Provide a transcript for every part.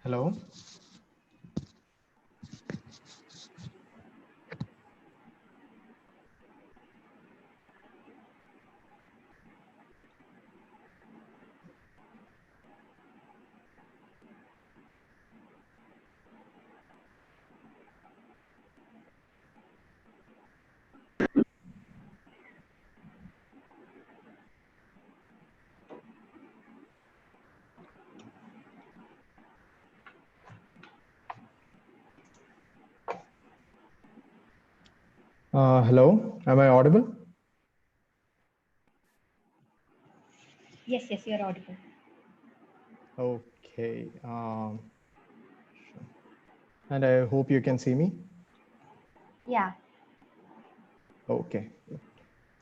Hello. Hello. Am I audible? Yes, yes, you're audible. Okay. Sure. And I hope you can see me. Yeah. Okay.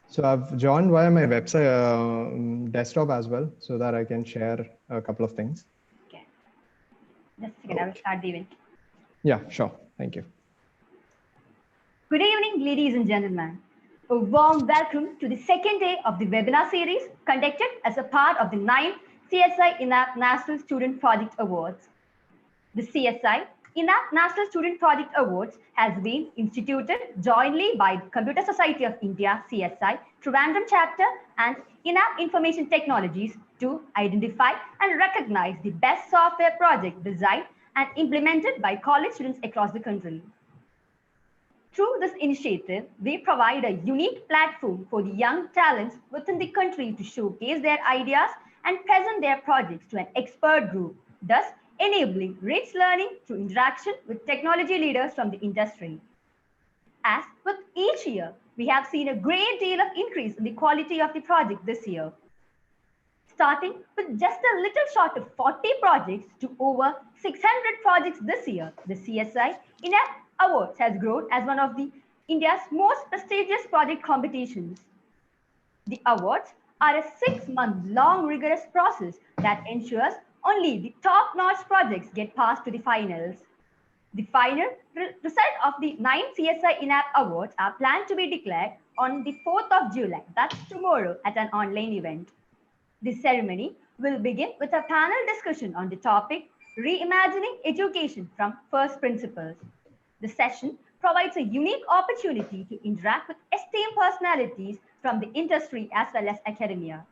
So I've joined via my website desktop as well, so that I can share a couple of things. Okay. Just a second, I will Okay. start the event. Yeah, sure. Thank you. Good evening, ladies and gentlemen. A warm welcome to the second day of the webinar series conducted as a part of the 9th CSI InApp National Student Project Awards. The CSI InApp National Student Project Awards has been instituted jointly by the Computer Society of India, CSI, Trivandrum Chapter and InApp Information Technologies to identify and recognize the best software project designed and implemented by college students across the country. Through this initiative, we provide a unique platform for the young talents within the country to showcase their ideas and present their projects to an expert group, thus enabling rich learning through interaction with technology leaders from the industry. As with each year, we have seen a great deal of increase in the quality of the project this year. Starting with just a little short of 40 projects to over 600 projects this year, the CSI InApp Awards has grown as one of the India's most prestigious project competitions. The awards are a 6-month long rigorous process that ensures only the top-notch projects get passed to the finals. The final result of the 9th CSI InApp Awards are planned to be declared on the 4th of July, that's tomorrow, at an online event. The ceremony will begin with a panel discussion on the topic Reimagining Education from First Principles. The session provides a unique opportunity to interact with esteemed personalities from the industry as well as academia.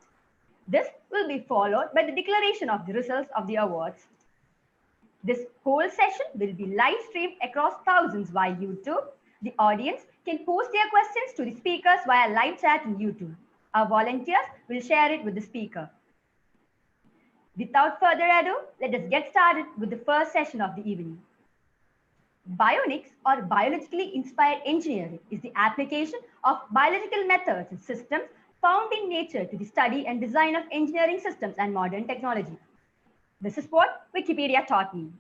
This will be followed by the declaration of the results of the awards. This whole session will be live streamed across thousands via YouTube. The audience can post their questions to the speakers via live chat on YouTube. Our volunteers will share it with the speaker. Without further ado, let us get started with the first session of the evening. Bionics, or biologically inspired engineering, is the application of biological methods and systems found in nature to the study and design of engineering systems and modern technology. This is what Wikipedia taught me.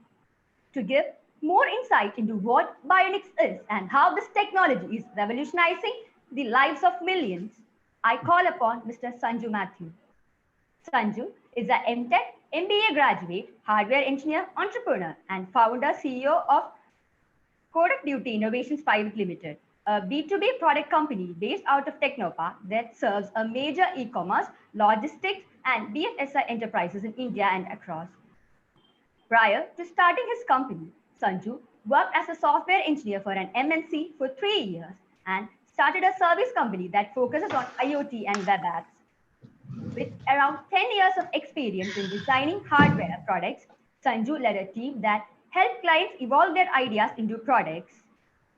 To give more insight into what bionics is and how this technology is revolutionizing the lives of millions, I call upon Mr. Sanju Matthew. Sanju is a MTech, MBA graduate, hardware engineer, entrepreneur, and founder CEO of Kodak Duty Innovations Private Limited, a B2B product company based out of Technopa that serves a major e-commerce, logistics, and BFSI enterprises in India and across. Prior to starting his company, Sanju worked as a software engineer for an MNC for 3 years and started a service company that focuses on IoT and web apps. With around 10 years of experience in designing hardware products, Sanju led a team that helped clients evolve their ideas into products.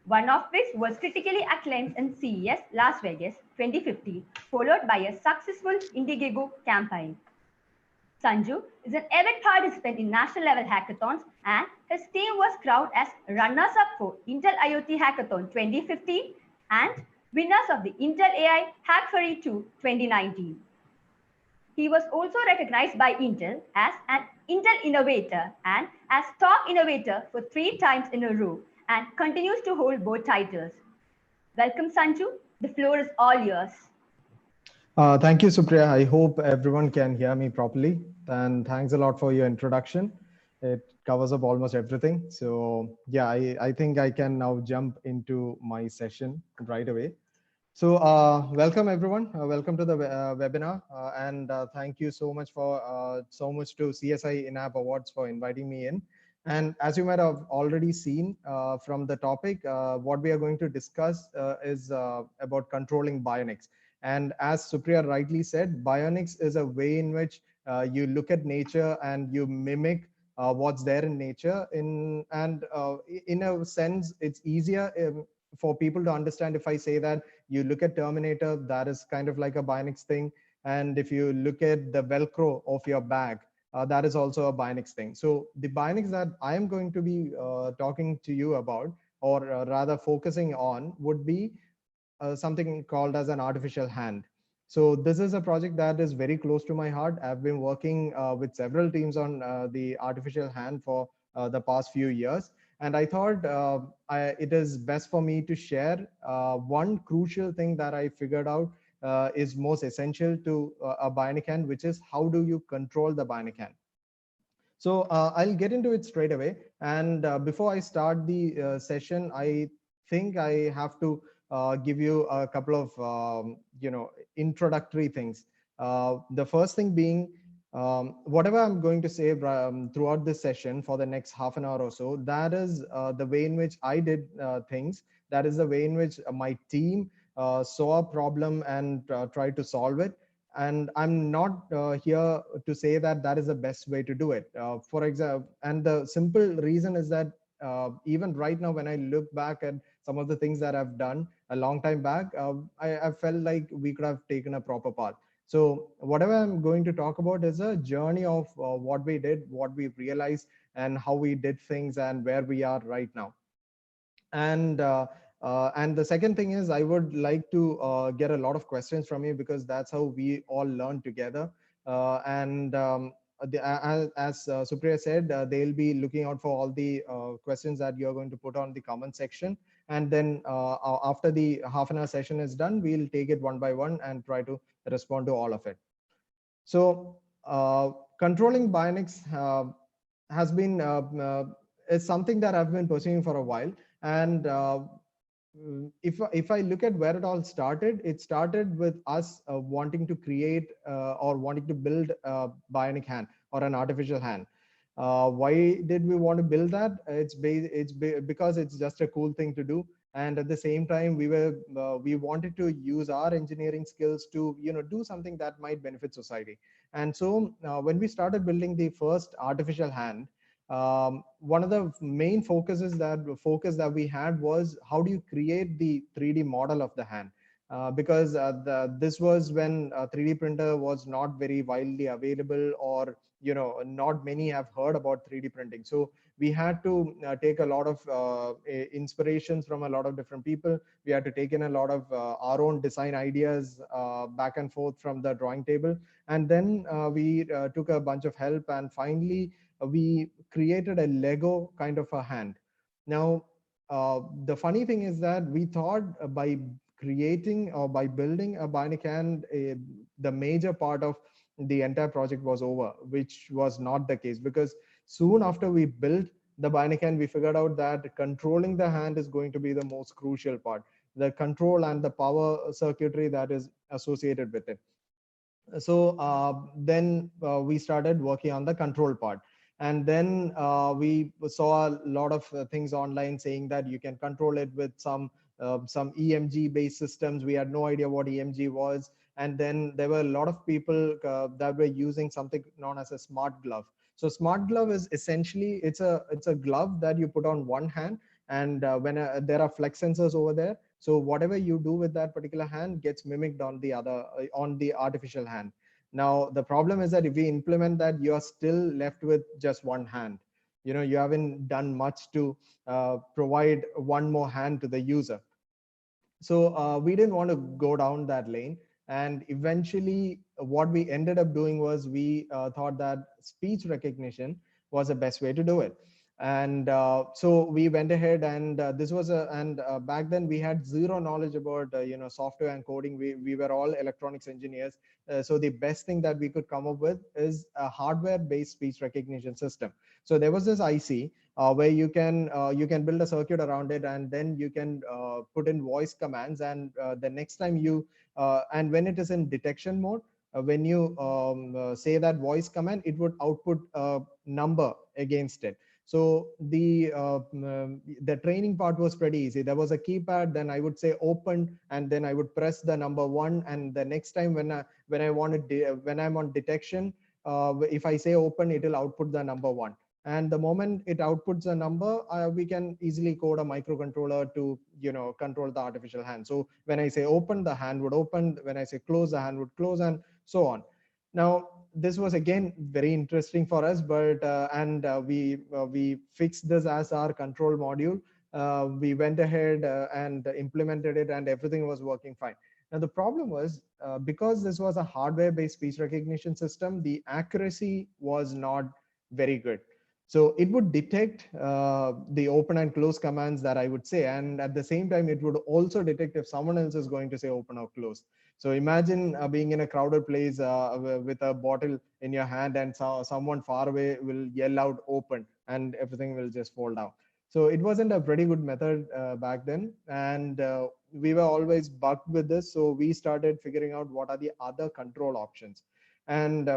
One of which was critically acclaimed in CES Las Vegas 2015, followed by a successful Indiegogo campaign. Sanju is an avid participant in national level hackathons, and his team was crowned as runners-up for Intel IoT Hackathon 2015 and winners of the Intel AI Hack-Fury 2 2019. He was also recognized by Intel as an Intel Innovator and as Top Innovator for 3 times in a row and continues to hold both titles. Welcome, Sanju. The floor is all yours. Thank you, Supriya. I hope everyone can hear me properly. And thanks a lot for your introduction. It covers up almost everything. So yeah, I think I can now jump into my session right away. So welcome everyone. Welcome to the webinar, and thank you so much to CSI InApp Awards for inviting me in. And as you might have already seen from the topic, what we are going to discuss is about controlling bionics. And as Supriya rightly said, bionics is a way in which you look at nature and you mimic what's there in nature. In a sense, it's easier for people to understand if I say that you look at Terminator, that is kind of like a bionics thing. And if you look at the Velcro of your bag, that is also a Bionics thing. So the Bionics that I am going to be talking to you about, or rather focusing on, would be something called as an artificial hand. So this is a project that is very close to my heart. I've been working with several teams on the artificial hand for the past few years. And I thought it is best for me to share one crucial thing that I figured out is most essential to a bionic hand, which is how do you control the bionic hand. So I'll get into it straight away. And before I start the session, I think I have to give you a couple of introductory things. The first thing being, whatever I'm going to say throughout this session for the next half an hour or so, that is the way in which I did things. That is the way in which my team saw a problem and tried to solve it. And I'm not here to say that that is the best way to do it. For example, and the simple reason is that even right now, when I look back at some of the things that I've done a long time back, I felt like we could have taken a proper path. So whatever I'm going to talk about is a journey of what we did, what we realized, and how we did things, and where we are right now. And the second thing is, I would like to get a lot of questions from you, because that's how we all learn together. And as Supriya said, they'll be looking out for all the questions that you're going to put on the comment section. And then after the half an hour session is done, we'll take it one by one and try to respond to all of it. So controlling bionics has been is something that I've been pursuing for a while. And if I look at where it started with us wanting to create or wanting to build a bionic hand or an artificial hand. Why did we want to build that? Because it's just a cool thing to do, and at the same time we wanted to use our engineering skills to do something that might benefit society. And so when we started building the first artificial hand, one of the main focus that we had was how do you create the 3D model of the hand, because this was when 3D printer was not very widely available, or not many have heard about 3D printing. So we had to take a lot of inspirations from a lot of different people. We had to take in a lot of our own design ideas back and forth from the drawing table, and then we took a bunch of help, and finally we created a Lego kind of a hand. Now, the funny thing is that we thought by creating or by building a bionic hand, the major part of the entire project was over, which was not the case, because soon after we built the bionic hand, we figured out that controlling the hand is going to be the most crucial part, the control and the power circuitry that is associated with it. So then we started working on the control part. And then we saw a lot of things online saying that you can control it with some EMG based systems. We had no idea what EMG was. And then there were a lot of people that were using something known as a smart glove. So smart glove is essentially, it's a glove that you put on one hand, and when there are flex sensors over there, so whatever you do with that particular hand gets mimicked on the other, on the artificial hand. Now, the problem is that if we implement that, you are still left with just one hand. You haven't done much to provide one more hand to the user. So we didn't want to go down that lane. And eventually, what we ended up doing was we thought that speech recognition was the best way to do it. And so we went ahead, and back then we had zero knowledge about software and coding. We were all electronics engineers. So the best thing that we could come up with is a hardware based speech recognition system. So there was this IC where you can build a circuit around it, and then you can put in voice commands, and the next time and when it is in detection mode, when you say that voice command, it would output a number against it. So the training part was pretty easy. There was a keypad, then I would say open, and then I would press the number one, and the next time when I wanted when I'm on detection, if I say open, it will output the number one. And the moment it outputs a number, we can easily code a microcontroller to control the artificial hand. So when I say open, the hand would open. When I say close, the hand would close, and so on. Now this was again very interesting for us, but we fixed this as our control module. We went ahead and implemented it, and everything was working fine. Now the problem was, because this was a hardware-based speech recognition system, the accuracy was not very good. So it would detect the open and close commands that I would say, and at the same time, it would also detect if someone else is going to say open or close. So imagine being in a crowded place with a bottle in your hand, and someone far away will yell out open, and everything will just fall down. So it wasn't a pretty good method back then, and we were always bugged with this. So we started figuring out what are the other control options. And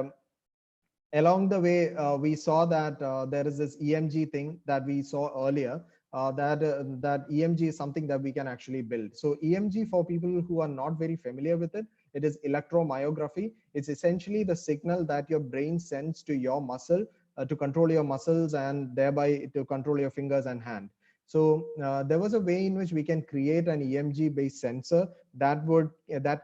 along the way, we saw that there is this EMG thing that we saw earlier. That EMG is something that we can actually build. So EMG, for people who are not very familiar with it, it is electromyography. It's essentially the signal that your brain sends to your muscle to control your muscles, and thereby to control your fingers and hand. So there was a way in which we can create an EMG based sensor that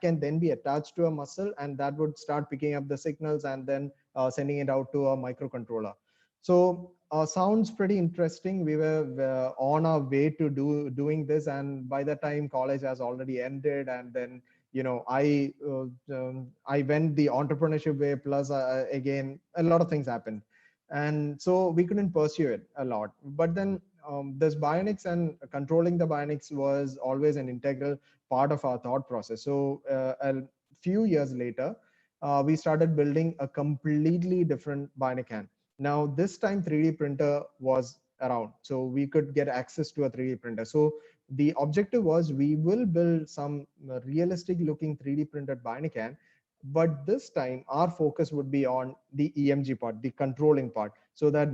can then be attached to a muscle, and that would start picking up the signals and then sending it out to a microcontroller. So sounds pretty interesting. We were on our way to doing this, and by the time college has already ended, and then I went the entrepreneurship way. Plus, again, a lot of things happened, and so we couldn't pursue it a lot. But then this bionics and controlling the bionics was always an integral part of our thought process. So a few years later, we started building a completely different bionic hand. Now, this time 3D printer was around, so we could get access to a 3D printer. So the objective was we will build some realistic looking 3D printed bionic hand, but this time our focus would be on the EMG part, the controlling part, so that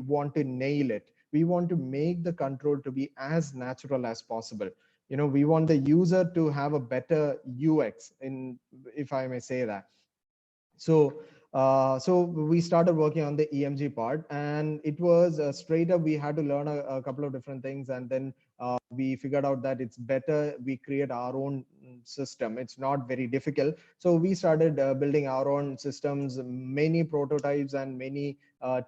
want to nail it. We want to make the control to be as natural as possible. We want the user to have a better UX, in if I may say that. So we started working on the EMG part, and it was straight up. We had to learn a couple of different things, and then we figured out that it's better we create our own system. It's not very difficult. So we started building our own systems, many prototypes and many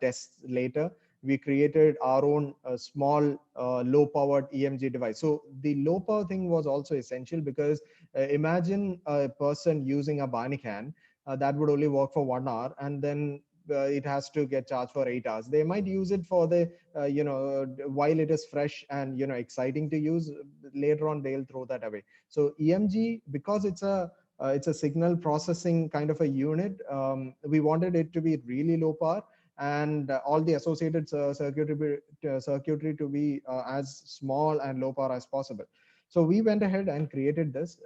tests later. We created our own small low powered EMG device. So the low power thing was also essential, because imagine a person using a bionic hand that would only work for 1 hour, and then it has to get charged for 8 hours. They might use it for the while it is fresh and exciting to use. Later on they'll throw that away. So EMG, because it's a signal processing kind of a unit, we wanted it to be really low power, and all the associated circuitry to be as small and low power as possible. So we went ahead and created this,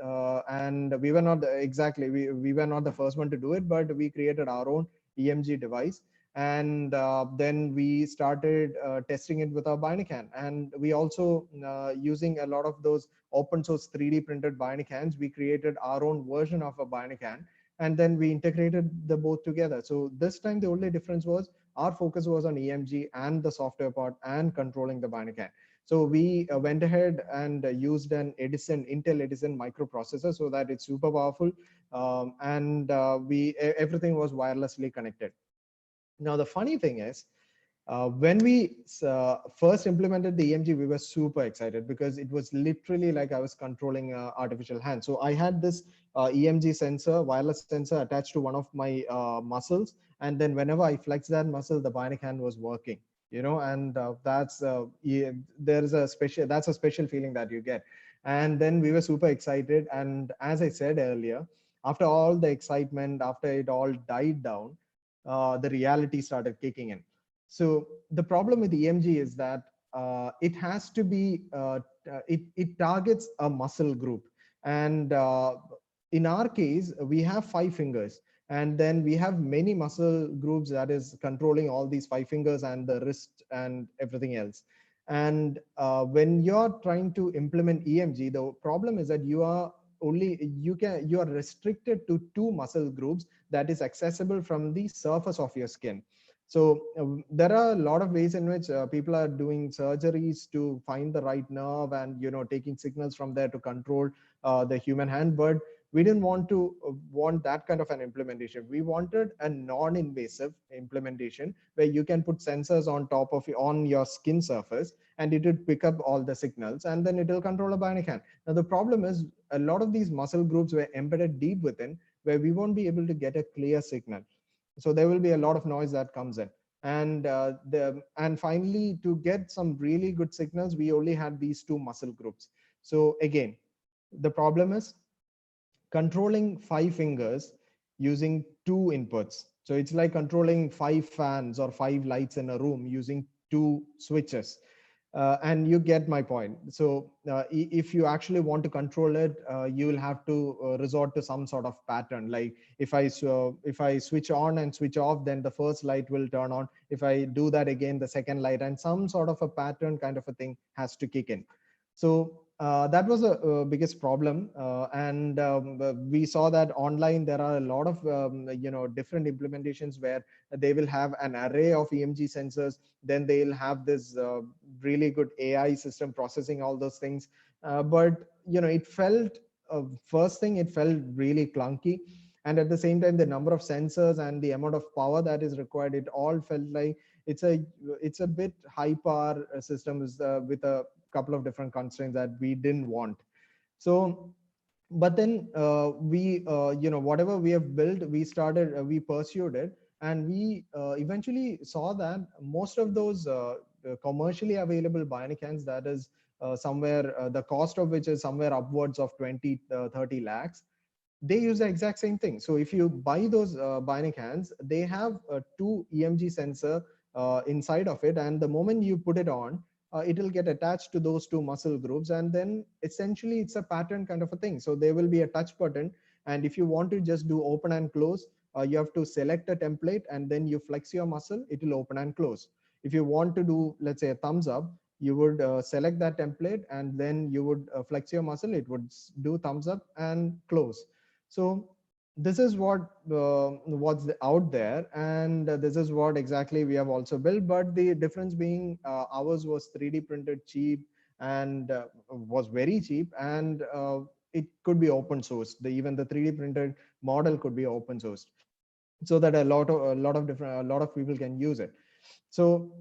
and we were not exactly, we were not the first one to do it, but we created our own EMG device. And then we started testing it with our bionic hand. And we also, using a lot of those open source 3D printed bionic hands, we created our own version of a bionic hand. And then we integrated the both together. So this time, the only difference was our focus was on EMG and the software part and controlling the bionic hand. So we went ahead and used an Intel Edison microprocessor, so that it's super powerful, and everything was wirelessly connected. Now the funny thing is, when we first implemented the EMG, we were super excited, because it was literally like I was controlling artificial hand. So I had this EMG sensor, wireless sensor, attached to one of my muscles, and then whenever I flex that muscle, the bionic hand was working. And there is that's a special feeling that you get. And then we were super excited, and as I said earlier, after all the excitement, after it all died down, the reality started kicking in. So the problem with EMG is that it has to be, it targets a muscle group. And in our case, we have 5 fingers. And then we have many muscle groups that is controlling all these five fingers and the wrist and everything else. And when you're trying to implement EMG, the problem is that you are restricted to two muscle groups that is accessible from the surface of your skin. So there are a lot of ways in which people are doing surgeries to find the right nerve and taking signals from there to control the human hand. But we didn't want that kind of an implementation. We wanted a non-invasive implementation where you can put sensors on your skin surface, and it will pick up all the signals, and then it will control a bionic hand. Now the problem is a lot of these muscle groups were embedded deep within, where we won't be able to get a clear signal. So there will be a lot of noise that comes in. And finally, to get some really good signals, we only had these two muscle groups. So again, the problem is controlling five fingers using two inputs. So it's like controlling five fans or five lights in a room using two switches. And you get my point. So if you actually want to control it, you will have to resort to some sort of pattern. Like if I switch on and switch off, then the first light will turn on. If I do that again, the second light, and some sort of a pattern kind of a thing has to kick in. So that was a biggest problem, and we saw that online there are a lot of different implementations where they will have an array of EMG sensors. Then they'll have this really good AI system processing all those things. But it felt first thing, it felt really clunky, and at the same time the number of sensors and the amount of power that is required, it all felt like it's a it's a bit high power systems with a couple of different constraints that we didn't want. So but then we whatever we have built, we pursued it, and we eventually saw that most of those commercially available bionic hands, that is somewhere the cost of which is somewhere upwards of 20 30 lakhs, they use the exact same thing. So if you buy those bionic hands, they have two EMG sensor inside of it, and the moment you put it on, it will get attached to those two muscle groups, and then essentially it's a pattern kind of a thing. So there will be a touch button, and if you want to just do open and close, you have to select a template and then you flex your muscle, it will open and close. If you want to do, let's say, a thumbs up, you would select that template and then you would flex your muscle, it would do thumbs up and close. So this is what's out there, and this is what exactly we have also built. But the difference being, ours was 3D printed cheap, and was very cheap, and it could be open sourced. Even the 3D printed model could be open sourced, so that a lot of people can use it. So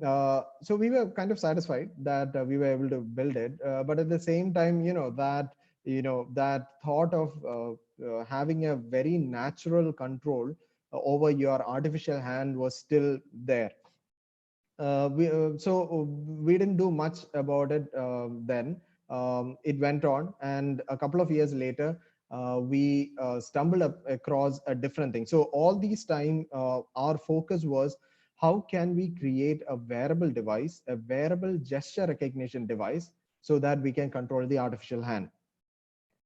so we were kind of satisfied that we were able to build it, but at the same time, that thought of having a very natural control over your artificial hand was still there. We didn't do much about it then. It went on, and a couple of years later, we stumbled across a different thing. So all these time, our focus was how can we create a wearable device, a wearable gesture recognition device, so that we can control the artificial hand.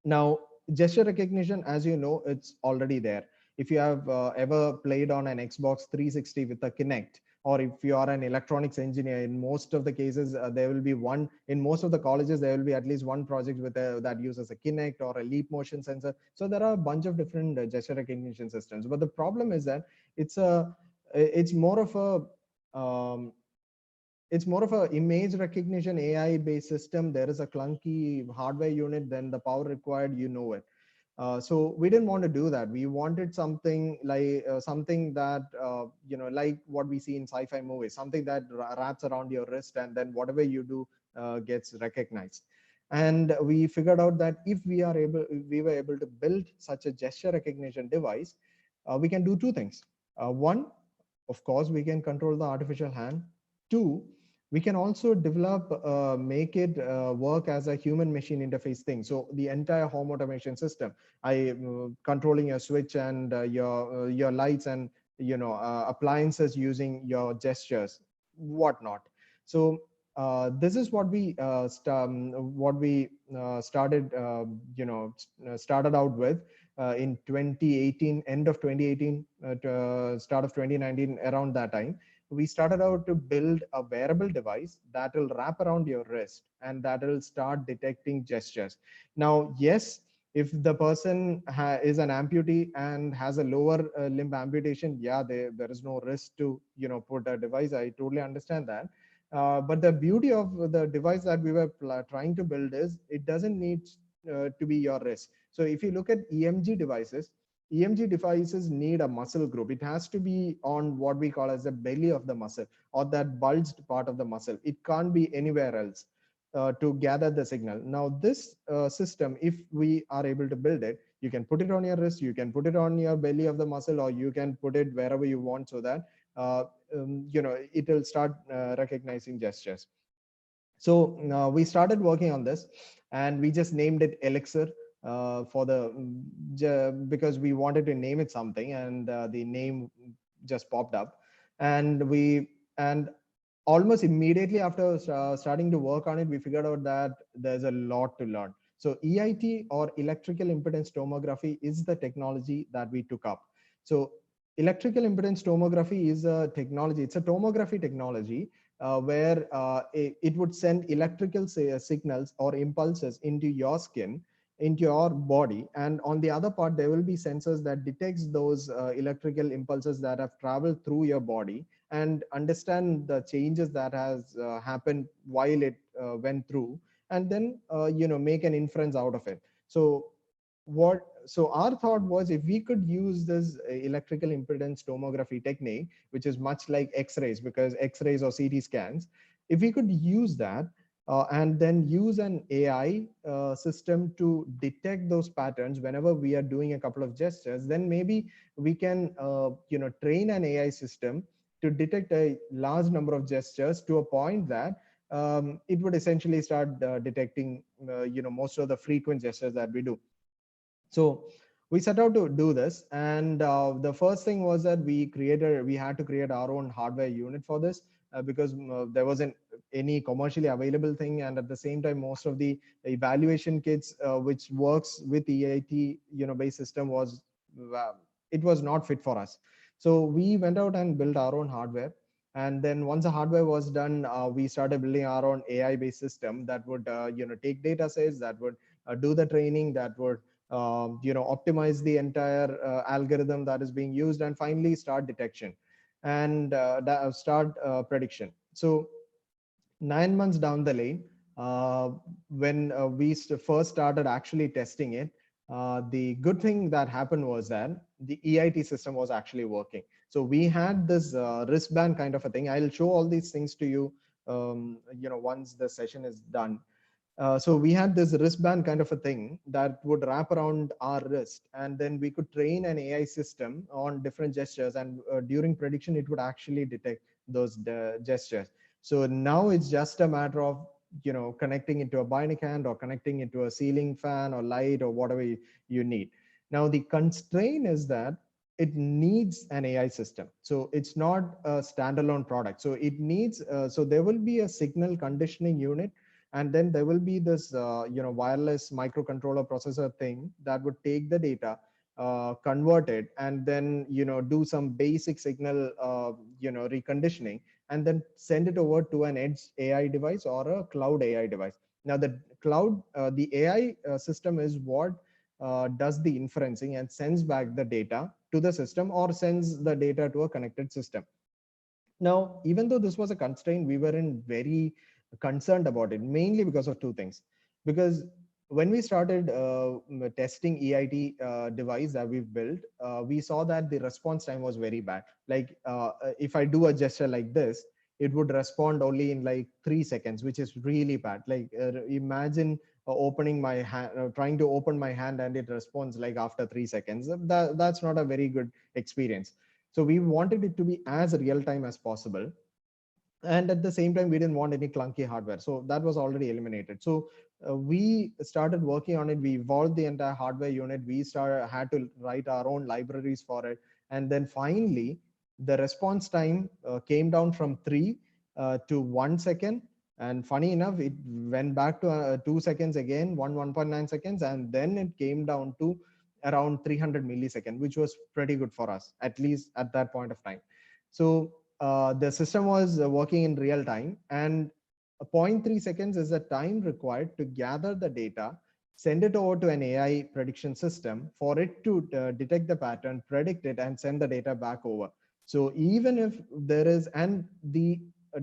Now, gesture recognition, as you know, it's already there. If you have ever played on an Xbox 360 with a Kinect, or if you are an electronics engineer, in most of the cases, there will be one, in most of the colleges, there will be at least one project that uses a Kinect or a leap motion sensor. So there are a bunch of different gesture recognition systems. But the problem is that it's a, it's more of a, it's more of a image recognition AI based system. There is a clunky hardware unit, then the power required, it. So we didn't want to do that. We wanted something like something that like what we see in sci-fi movies, something that wraps around your wrist, and then whatever you do gets recognized. And we figured out that if we were able to build such a gesture recognition device, we can do two things. One, of course, we can control the artificial hand. Two, we can also develop, make it work as a human machine interface thing. So the entire home automation system, controlling your switch and your lights and appliances using your gestures, whatnot. So this is what we started out with. in 2018, end of 2018, start of 2019, around that time, we started out to build a wearable device that will wrap around your wrist and that will start detecting gestures. Now, yes, if the person is an amputee and has a lower limb amputation, yeah, there is no risk to put a device. I totally understand that. But the beauty of the device that we were trying to build is it doesn't need to be your wrist. So if you look at EMG devices need a muscle group. It has to be on what we call as the belly of the muscle, or that bulged part of the muscle. It can't be anywhere else to gather the signal. Now, this system, if we are able to build it, you can put it on your wrist, you can put it on your belly of the muscle, or you can put it wherever you want, so that it will start recognizing gestures. So we started working on this, and we just named it Elixir for because we wanted to name it something, and the name just popped up. And almost immediately after starting to work on it, we figured out that there's a lot to learn. So EIT, or electrical impedance tomography, is the technology that we took up. So electrical impedance tomography is a technology. It's a tomography technology where it would send electrical signals or impulses into your skin, into your body, and on the other part there will be sensors that detects those electrical impulses that have traveled through your body, and understand the changes that has happened while it went through, and then make an inference out of it. So our thought was, if we could use this electrical impedance tomography technique, which is much like x-rays, because x-rays or CT scans, if we could use that and then use an AI system to detect those patterns whenever we are doing a couple of gestures, then maybe we can train an AI system to detect a large number of gestures to a point that it would essentially start detecting most of the frequent gestures that we do. So we set out to do this, and the first thing was that we had to create our own hardware unit for this, because there wasn't any commercially available thing, and at the same time most of the evaluation kits which works with EIT based system uh, it was not fit for us. So we went out and built our own hardware, and then once the hardware was done, we started building our own AI based system that would take data sets, that would do the training, that would optimize the entire algorithm that is being used, and finally start detection and start prediction. So 9 months down the lane, when we first started actually testing it, the good thing that happened was that the EIT system was actually working. So we had this wristband kind of a thing. I'll show all these things to you once the session is done. So we had this wristband kind of a thing that would wrap around our wrist, and then we could train an AI system on different gestures, and during prediction it would actually detect those gestures. So now it's just a matter of connecting into a bionic hand, or connecting into a ceiling fan or light, or whatever you need. Now the constraint is that it needs an AI system, so it's not a standalone product. So it needs so there will be a signal conditioning unit, and then there will be this wireless microcontroller processor thing that would take the data, convert it, and then do some basic signal reconditioning, and then send it over to an edge AI device or a cloud AI device. Now the AI system is what does the inferencing and sends back the data to the system, or sends the data to a connected system. Now, even though this was a constraint, we weren't very concerned about it, mainly because of two things. Because when we started testing EIT device that we've built, we saw that the response time was very bad. Like if I do a gesture like this, it would respond only in like 3 seconds, which is really bad. Like imagine opening my hand, trying to open my hand, and it responds like after 3 seconds. That's not a very good experience. So we wanted it to be as real time as possible, and at the same time we didn't want any clunky hardware, so that was already eliminated. So we started working on it. We evolved the entire hardware unit. We had to write our own libraries for it, and then finally the response time came down from 3 to 1 second. And funny enough, it went back to 2 seconds again, 1.9 seconds, and then it came down to around 300 millisecond, which was pretty good for us, at least at that point of time. So the system was working in real time, and 0.3 seconds is the time required to gather the data, send it over to an AI prediction system for it to detect the pattern, predict it, and send the data back over. So even if there is, and the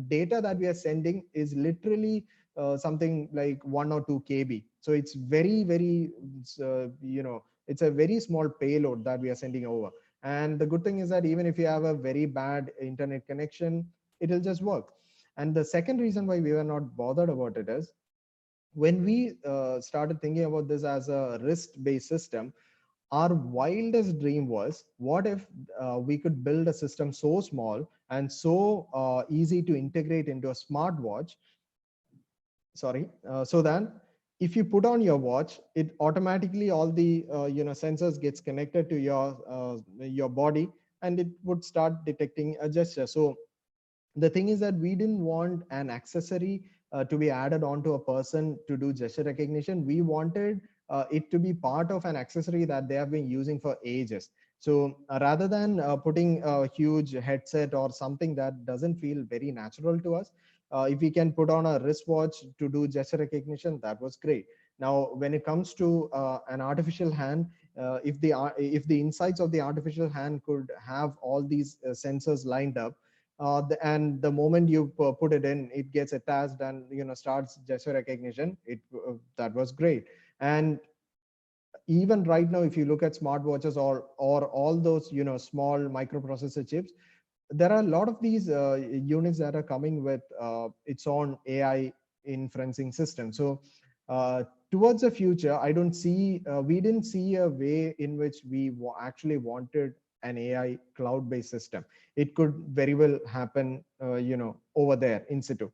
data that we are sending is literally something like 1 or 2 KB. So it's very, very, it's a very small payload that we are sending over. And the good thing is that even if you have a very bad internet connection, it'll just work. And the second reason why we were not bothered about it is when we started thinking about this as a wrist-based system, our wildest dream was, what if we could build a system so small and so easy to integrate into a smartwatch, so then if you put on your watch, it automatically, all the sensors gets connected to your body, and it would start detecting a gesture. So the thing is that we didn't want an accessory to be added onto a person to do gesture recognition. We wanted it to be part of an accessory that they have been using for ages. So rather than putting a huge headset or something that doesn't feel very natural to us, if we can put on a wristwatch to do gesture recognition, that was great. Now when it comes to an artificial hand, if the insides of the artificial hand could have all these sensors lined up, and the moment you put it in, it gets attached and starts gesture recognition. That was great. And even right now, if you look at smartwatches or all those small microprocessor chips, there are a lot of these units that are coming with its own AI inferencing system. So towards the future, I don't see we didn't see a way in which we actually wanted an AI cloud-based system. It could very well happen over there in situ.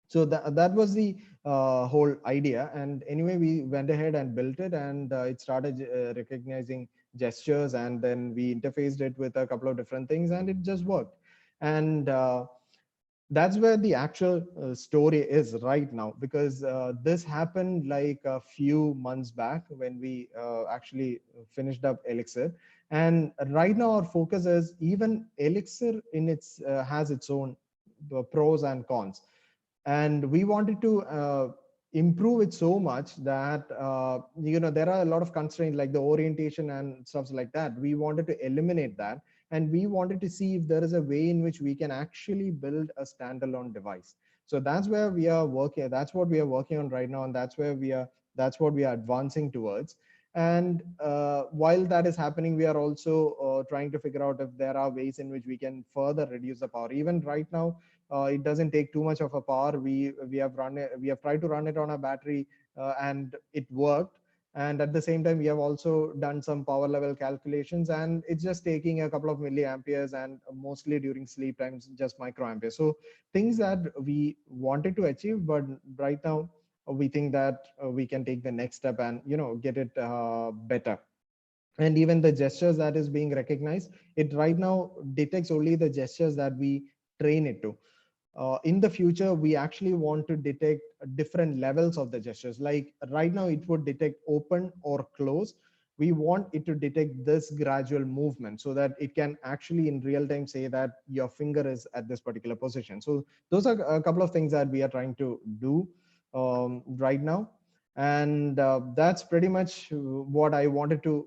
So that was the whole idea. And anyway, we went ahead and built it, and it started recognizing gestures, and then we interfaced it with a couple of different things, and it just worked. And that's where the actual story is right now, because this happened like a few months back when we actually finished up Elixir. And right now our focus is, even Elixir in its has its own pros and cons, and we wanted to improve it so much that there are a lot of constraints like the orientation and stuff like that. We wanted to eliminate that, and we wanted to see if there is a way in which we can actually build a standalone device. So that's where we are working, that's what we are working on right now, and that's what we are advancing towards. And while that is happening, we are also trying to figure out if there are ways in which we can further reduce the power. Even right now, it doesn't take too much of a power. We have tried to run it on a battery, and it worked. And at the same time, we have also done some power level calculations, and it's just taking a couple of milliamperes, and mostly during sleep times, just microamperes. So things that we wanted to achieve, but right now we think that we can take the next step and get it better. And even the gestures that is being recognized, it right now detects only the gestures that we train it to. In the future, we actually want to detect different levels of the gestures. Like right now, it would detect open or close. We want it to detect this gradual movement so that it can actually in real time say that your finger is at this particular position. So those are a couple of things that we are trying to do right now. And that's pretty much what I wanted to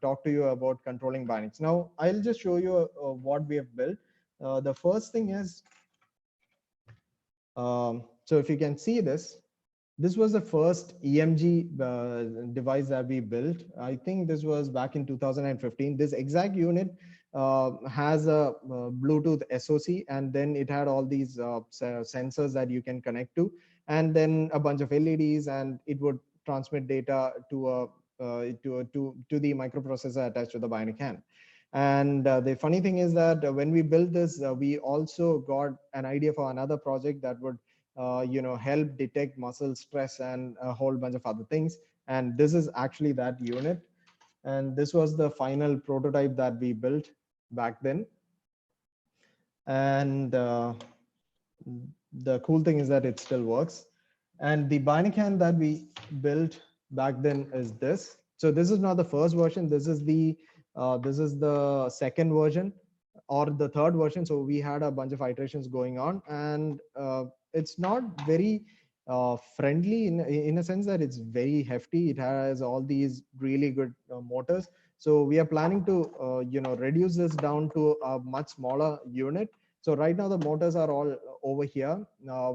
talk to you about controlling bindings. Now I'll just show you what we have built. The first thing is, so if you can see this, this was the first EMG device that we built. I think this was back in 2015. This exact unit has a Bluetooth SoC, and then it had all these sensors that you can connect to, and then a bunch of LEDs, and it would transmit data to the microprocessor attached to the bionic hand. And the funny thing is that when we built this, we also got an idea for another project that would help detect muscle stress and a whole bunch of other things. And this is actually that unit. And this was the final prototype that we built back then. And the cool thing is that it still works. And the bionic hand that we built back then is this. So this is not the first version. This is the second version or the third version. So we had a bunch of iterations going on, and it's not very friendly in a sense that it's very hefty. It has all these really good motors. So we are planning to reduce this down to a much smaller unit. So right now the motors are all over here,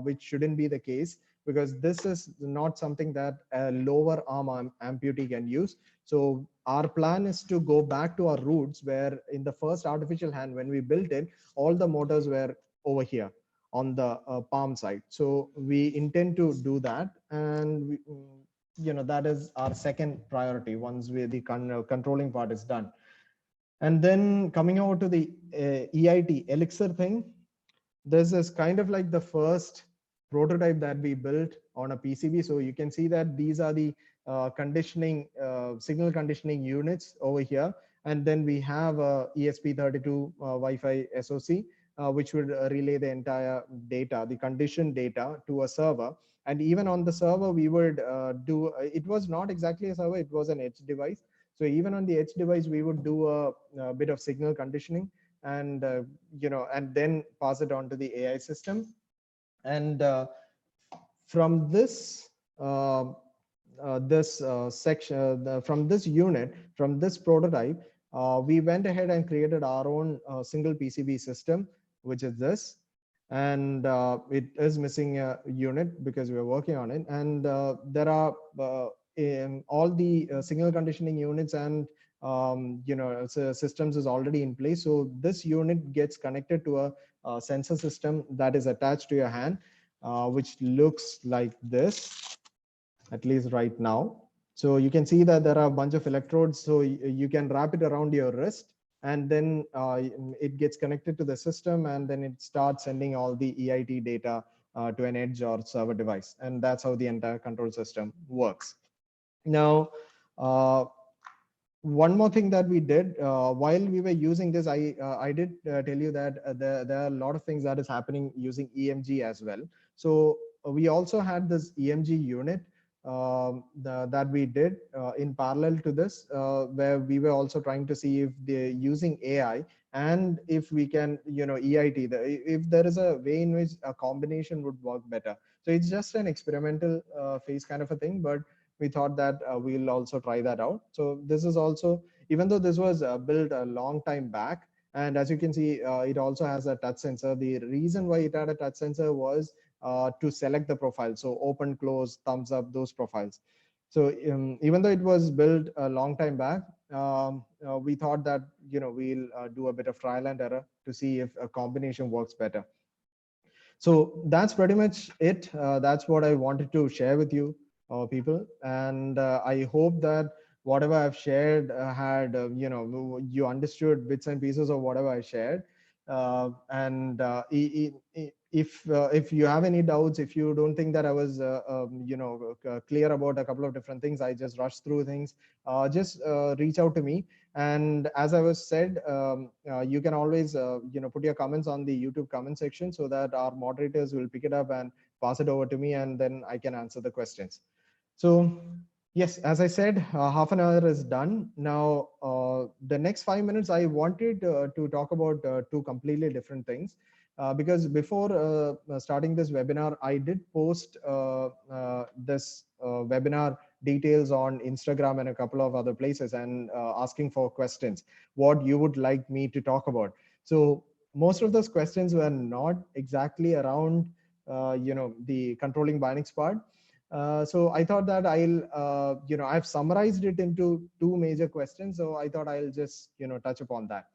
which shouldn't be the case, because this is not something that a lower arm amputee can use. So our plan is to go back to our roots, where in the first artificial hand, when we built it, all the motors were over here on the palm side. So we intend to do that, and that is our second priority once the controlling part is done. And then coming over to the EIT Elixir thing, this is kind of like the first prototype that we built on a PCB. So you can see that these are the signal conditioning units over here. And then we have a ESP32 Wi-Fi SoC, which would relay the entire data, the condition data, to a server. And even on the server, we would it was not exactly a server, it was an edge device. So even on the edge device, we would do a bit of signal conditioning, and and then pass it on to the AI system. And from this section, from this unit, from this prototype, we went ahead and created our own single PCB system, which is this. And it is missing a unit because we're working on it. And there are in all the signal conditioning units and systems is already in place. So this unit gets connected to a sensor system that is attached to your hand, which looks like this, at least right now. So you can see that there are a bunch of electrodes. So you can wrap it around your wrist, and then it gets connected to the system, and then it starts sending all the EIT data to an edge or server device. And that's how the entire control system works. Now, one more thing that we did while we were using this, I did tell you that there are a lot of things that is happening using EMG as well. So we also had this EMG unit that we did in parallel to this, where we were also trying to see if they're using AI, and if we can, EIT, if there is a way in which a combination would work better. So it's just an experimental phase kind of a thing, but we thought that we'll also try that out. So this is also, even though this was built a long time back, and as you can see, it also has a touch sensor. The reason why it had a touch sensor was to select the profile. So open, close, thumbs up, those profiles. So even though it was built a long time back, we thought that, we'll do a bit of trial and error to see if a combination works better. So that's pretty much it. That's what I wanted to share with you, people. And I hope that whatever I've shared had, you understood bits and pieces of whatever I shared. And if you have any doubts, if you don't think that I was, clear about a couple of different things, I just rushed through things, just reach out to me. And as I was said, you can always, put your comments on the YouTube comment section, so that our moderators will pick it up and pass it over to me, and then I can answer the questions. So yes, as I said, half an hour is done. Now, the next 5 minutes, I wanted to talk about two completely different things. Because before starting this webinar, I did post this webinar details on Instagram and a couple of other places, and asking for questions, what you would like me to talk about. So most of those questions were not exactly around, the controlling bionics part. So I thought that I've summarized it into two major questions. So I thought I'll just, touch upon that.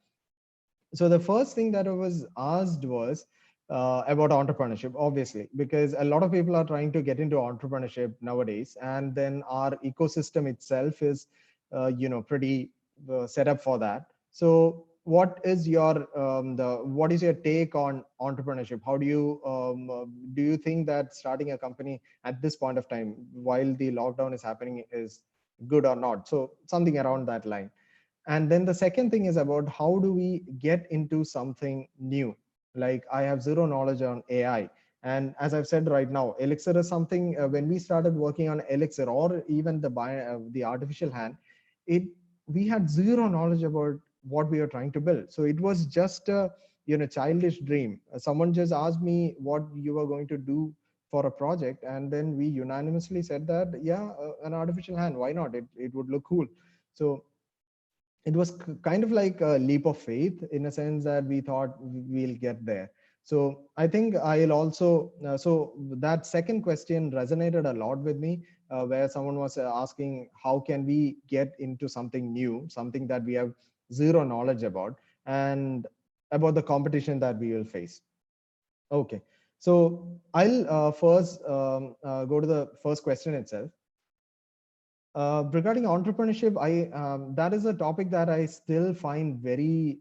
So the first thing that I was asked was about entrepreneurship, obviously, because a lot of people are trying to get into entrepreneurship nowadays, and then our ecosystem itself is, pretty set up for that. So what is your what is your take on entrepreneurship? How do you think that starting a company at this point of time, while the lockdown is happening, is good or not? So something around that line. And then the second thing is about how do we get into something new? Like, I have zero knowledge on AI. And as I've said right now, Elixir is something, when we started working on Elixir, or even the artificial hand, it we had zero knowledge about what we were trying to build. So it was just a childish dream. Someone just asked me what you were going to do for a project, and then we unanimously said that, yeah, an artificial hand, why not? It would look cool. So it was kind of like a leap of faith, in a sense that we thought we'll get there. So I think I'll also so that second question resonated a lot with me, where someone was asking how can we get into something new, something that we have zero knowledge about, and about the competition that we will face. Okay, so I'll first go to the first question itself. Regarding entrepreneurship, I that is a topic that I still find very,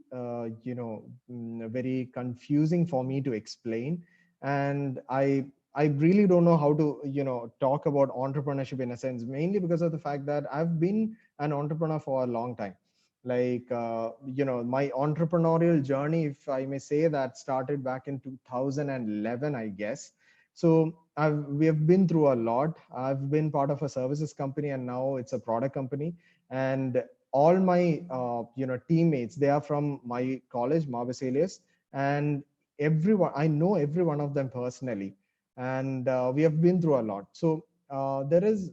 very confusing for me to explain, and I really don't know how to, talk about entrepreneurship in a sense, mainly because of the fact that I've been an entrepreneur for a long time. Like, my entrepreneurial journey, if I may say, that started back in 2011, I guess. So we have been through a lot. I've been part of a services company, and now it's a product company. And all my teammates, they are from my college, Marvesalius, and everyone, I know every one of them personally, and we have been through a lot. So there is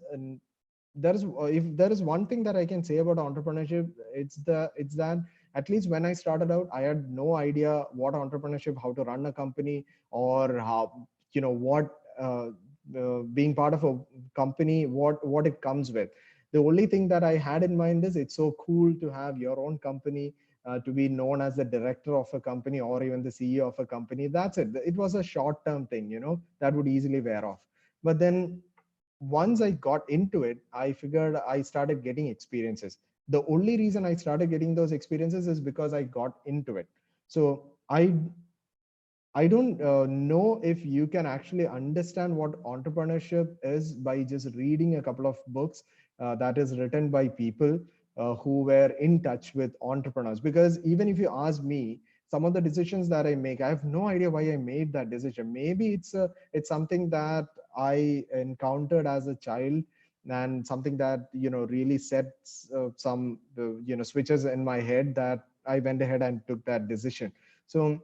if there is one thing that I can say about entrepreneurship, it's that at least when I started out, I had no idea what entrepreneurship, how to run a company, or how, what being part of a company, what it comes with. The only thing that I had in mind is it's so cool to have your own company, to be known as the director of a company or even the CEO of a company. That's it. It was a short term thing, that would easily wear off. But then once I got into it, I figured I started getting experiences. The only reason I started getting those experiences is because I got into it. So I don't know if you can actually understand what entrepreneurship is by just reading a couple of books that is written by people who were in touch with entrepreneurs. Because even if you ask me, some of the decisions that I make, I have no idea why I made that decision. Maybe it's something that I encountered as a child, and something that really sets some switches in my head, that I went ahead and took that decision. So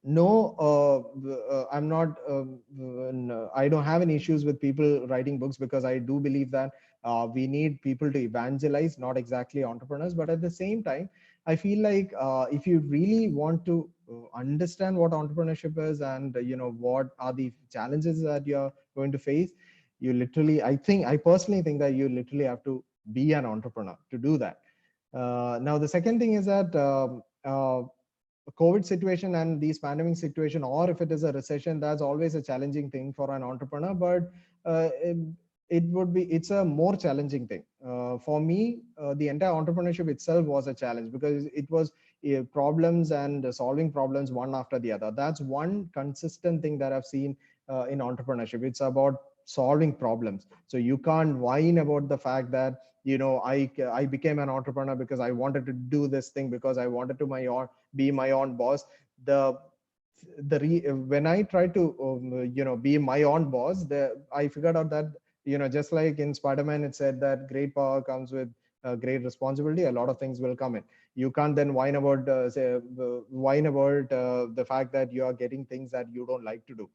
no, I'm not I don't have any issues with people writing books, because I do believe that we need people to evangelize, not exactly entrepreneurs. But at the same time, I feel like if you really want to understand what entrepreneurship is, and what are the challenges that you're going to face, you literally, I personally think that you literally have to be an entrepreneur to do that. Now the second thing is that COVID situation and these pandemic situation, or if it is a recession, that's always a challenging thing for an entrepreneur. But it's a more challenging thing for me. The entire entrepreneurship itself was a challenge, because it was problems and solving problems one after the other. That's one consistent thing that I've seen in entrepreneurship. It's about solving problems. So you can't whine about the fact that I became an entrepreneur because I wanted to do this thing, because I wanted to be my own boss. When I tried to be my own boss, I figured out that just like in Spider-Man, it said that great power comes with great responsibility. A lot of things will come in. You can't then whine about the fact that you are getting things that you don't like to do.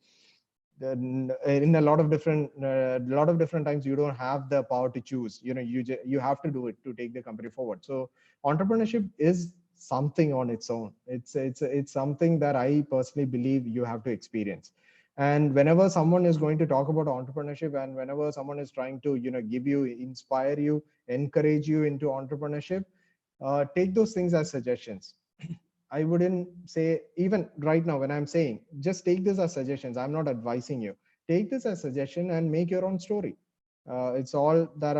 In a lot of different times, you don't have the power to choose. You have to do it to take the company forward. So entrepreneurship is something on its own. It's something that I personally believe you have to experience. And whenever someone is going to talk about entrepreneurship, and whenever someone is trying to give you, inspire you, encourage you into entrepreneurship, take those things as suggestions. I wouldn't say, even right now when I'm saying, just take this as suggestions. I'm not advising you. Take this as suggestion and make your own story. It's all that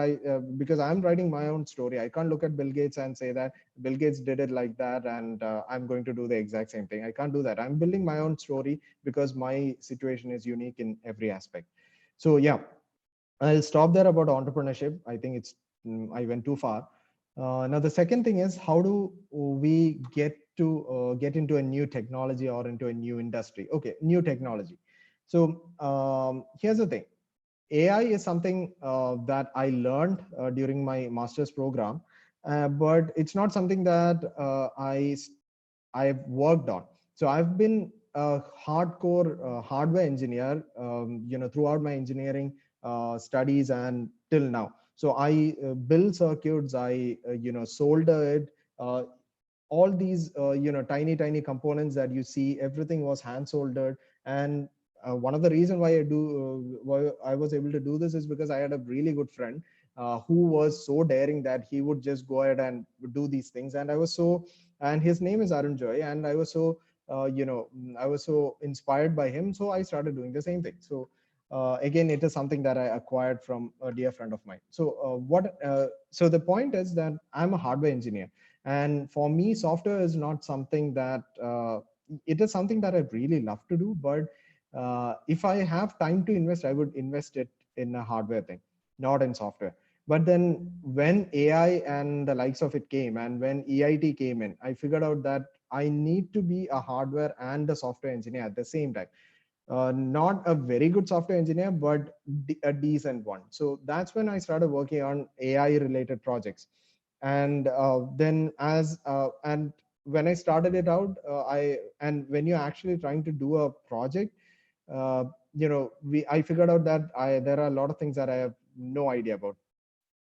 because I'm writing my own story. I can't look at Bill Gates and say that Bill Gates did it like that, and I'm going to do the exact same thing. I can't do that. I'm building my own story because my situation is unique in every aspect. So yeah, I'll stop there about entrepreneurship. I think I went too far. Now the second thing is, how do we get into a new technology or into a new industry? Okay, new technology. So here's the thing. AI is something that I learned during my master's program. but it's not something that I've worked on. So I've been a hardcore hardware engineer, throughout my engineering studies and till now. So I build circuits, I solder it. Uh, all these tiny components that you see, everything was hand soldered. And one of the reason why I was able to do this is because I had a really good friend who was so daring that he would just go ahead and do these things. And and his name is Arun Joy, and I was so I was so inspired by him, so I started doing the same thing. So again, it is something that I acquired from a dear friend of mine. So so the point is that I'm a hardware engineer, and for me, software is not something that it is something that I really love to do. But if I have time to invest, I would invest it in a hardware thing, not in software. But then when AI and the likes of it came, and when EIT came in, I figured out that I need to be a hardware and a software engineer at the same time. Not a very good software engineer, but a decent one. So that's when I started working on AI related projects. And then and when I started it out, when you're actually trying to do a project, I figured out that there are a lot of things that I have no idea about.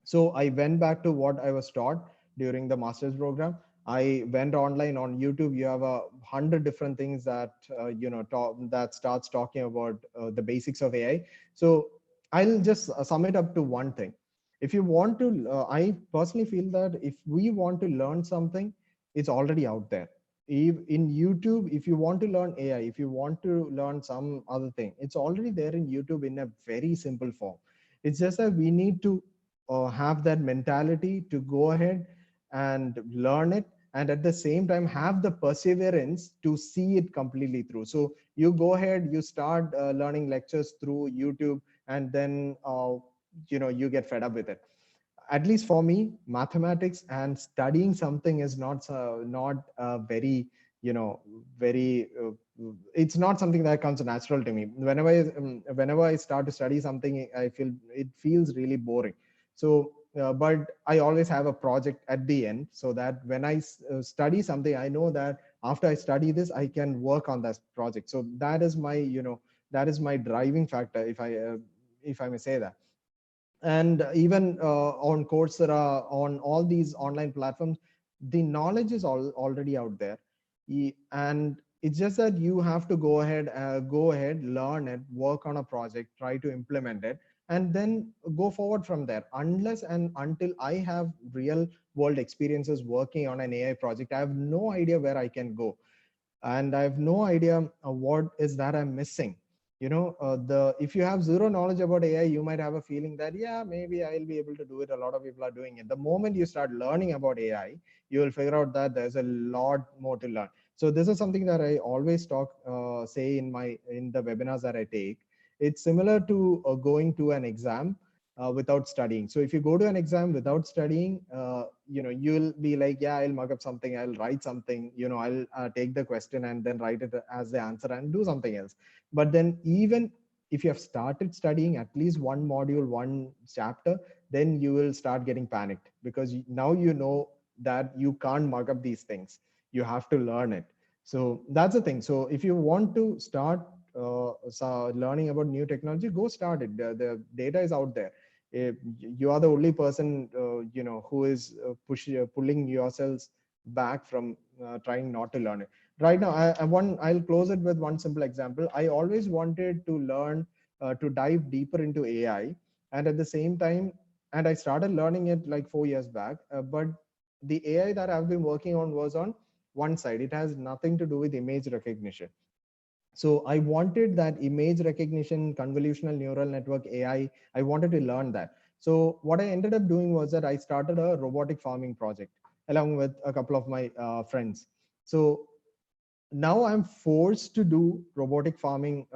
So I went back to what I was taught during the master's program. I went online on YouTube. You have 100 different things that that starts talking about the basics of AI. So I'll just sum it up to one thing. If you want to, I personally feel that if we want to learn something, it's already out there. In YouTube, if you want to learn AI, if you want to learn some other thing, it's already there in YouTube in a very simple form. It's just that we need to have that mentality to go ahead and learn it, and at the same time have the perseverance to see it completely through. So you go ahead, you start learning lectures through YouTube, and then you get fed up with it. At least for me, mathematics and studying something is not very you know very it's not something that comes natural to me. Whenever I start to study something, I feel it feels really boring. So but I always have a project at the end, so that when I study something, I know that after I study this, I can work on that project. So that is my that is my driving factor, if I may say that. And even on Coursera, on all these online platforms, the knowledge is already out there. And it's just that you have to go ahead, learn it, work on a project, try to implement it, and then go forward from there. Unless and until I have real world experiences working on an AI project, I have no idea where I can go, and I have no idea what is that I'm missing. The if you have zero knowledge about AI, you might have a feeling that, yeah, maybe I'll be able to do it. A lot of people are doing it. The moment you start learning about AI, you will figure out that there's a lot more to learn. So this is something that I always say in the webinars that I take. It's similar to going to an exam without studying. So if you go to an exam without studying, you'll be like, yeah, I'll mug up something, I'll write something, I'll take the question and then write it as the answer and do something else. But then even if you have started studying at least one module, one chapter, then you will start getting panicked, because now you know that you can't mug up these things. You have to learn it. So that's the thing. So if you want to start learning about new technology, go start it. The data is out there. If you are the only person who is pulling yourselves back from trying not to learn it right now. I'll close it with one simple example. I always wanted to learn to dive deeper into AI, and at the same time, and I started learning it like 4 years back. But the AI that I've been working on was on one side. It has nothing to do with image recognition. So I wanted that image recognition, convolutional neural network AI. I wanted to learn that. So what I ended up doing was that I started a robotic farming project along with a couple of my friends. So now I'm forced to do robotic farming,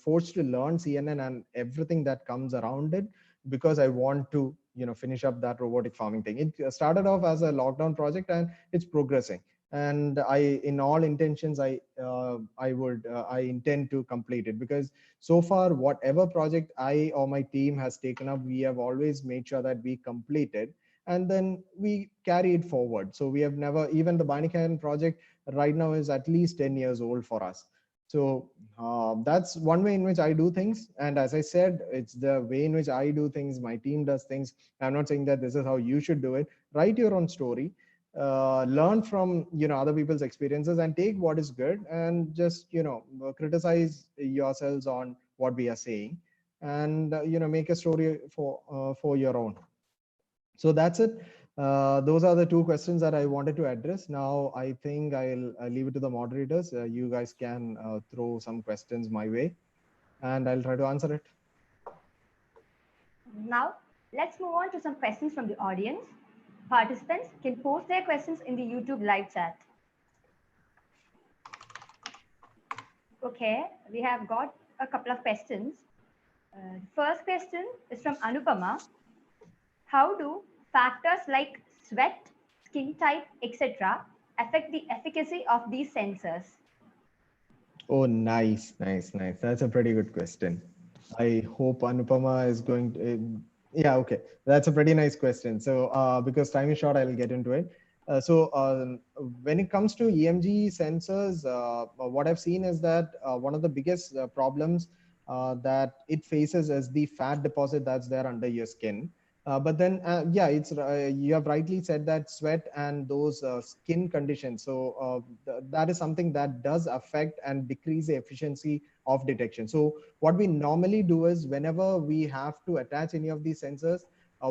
forced to learn CNN and everything that comes around it, because I want to finish up that robotic farming thing. It started off as a lockdown project, and it's progressing. And in all intentions, I intend to complete it, because so far whatever project I or my team has taken up, we have always made sure that we complete it. and then we carry it forward. So we have never, even the Barnican project right now is at least 10 years old for us. So that's one way in which I do things. And as I said, it's the way in which I do things, my team does things. I'm not saying that this is how you should do it. Write your own story, learn from other people's experiences, and take what is good, and just criticize yourselves on what we are saying, and make a story for your own. So that's it. Those are the two questions that I wanted to address. Now I think I'll leave it to the moderators. You guys can throw some questions my way, and I'll try to answer it. Now, let's move on to some questions from the audience. Participants can post their questions in the YouTube live chat. Okay, we have got a couple of questions. First question is from Anupama. How do factors like sweat, skin type, etc. affect the efficacy of these sensors? Oh, nice, nice, nice. That's a pretty good question. I hope Anupama is going to. Yeah, okay. That's a pretty nice question. So, because time is short, I'll get into it. When it comes to EMG sensors, what I've seen is that one of the biggest problems that it faces is the fat deposit that's there under your skin. But then, yeah, it's you have rightly said that sweat and those skin conditions. So that is something that does affect and decrease the efficiency of detection. So what we normally do is whenever we have to attach any of these sensors,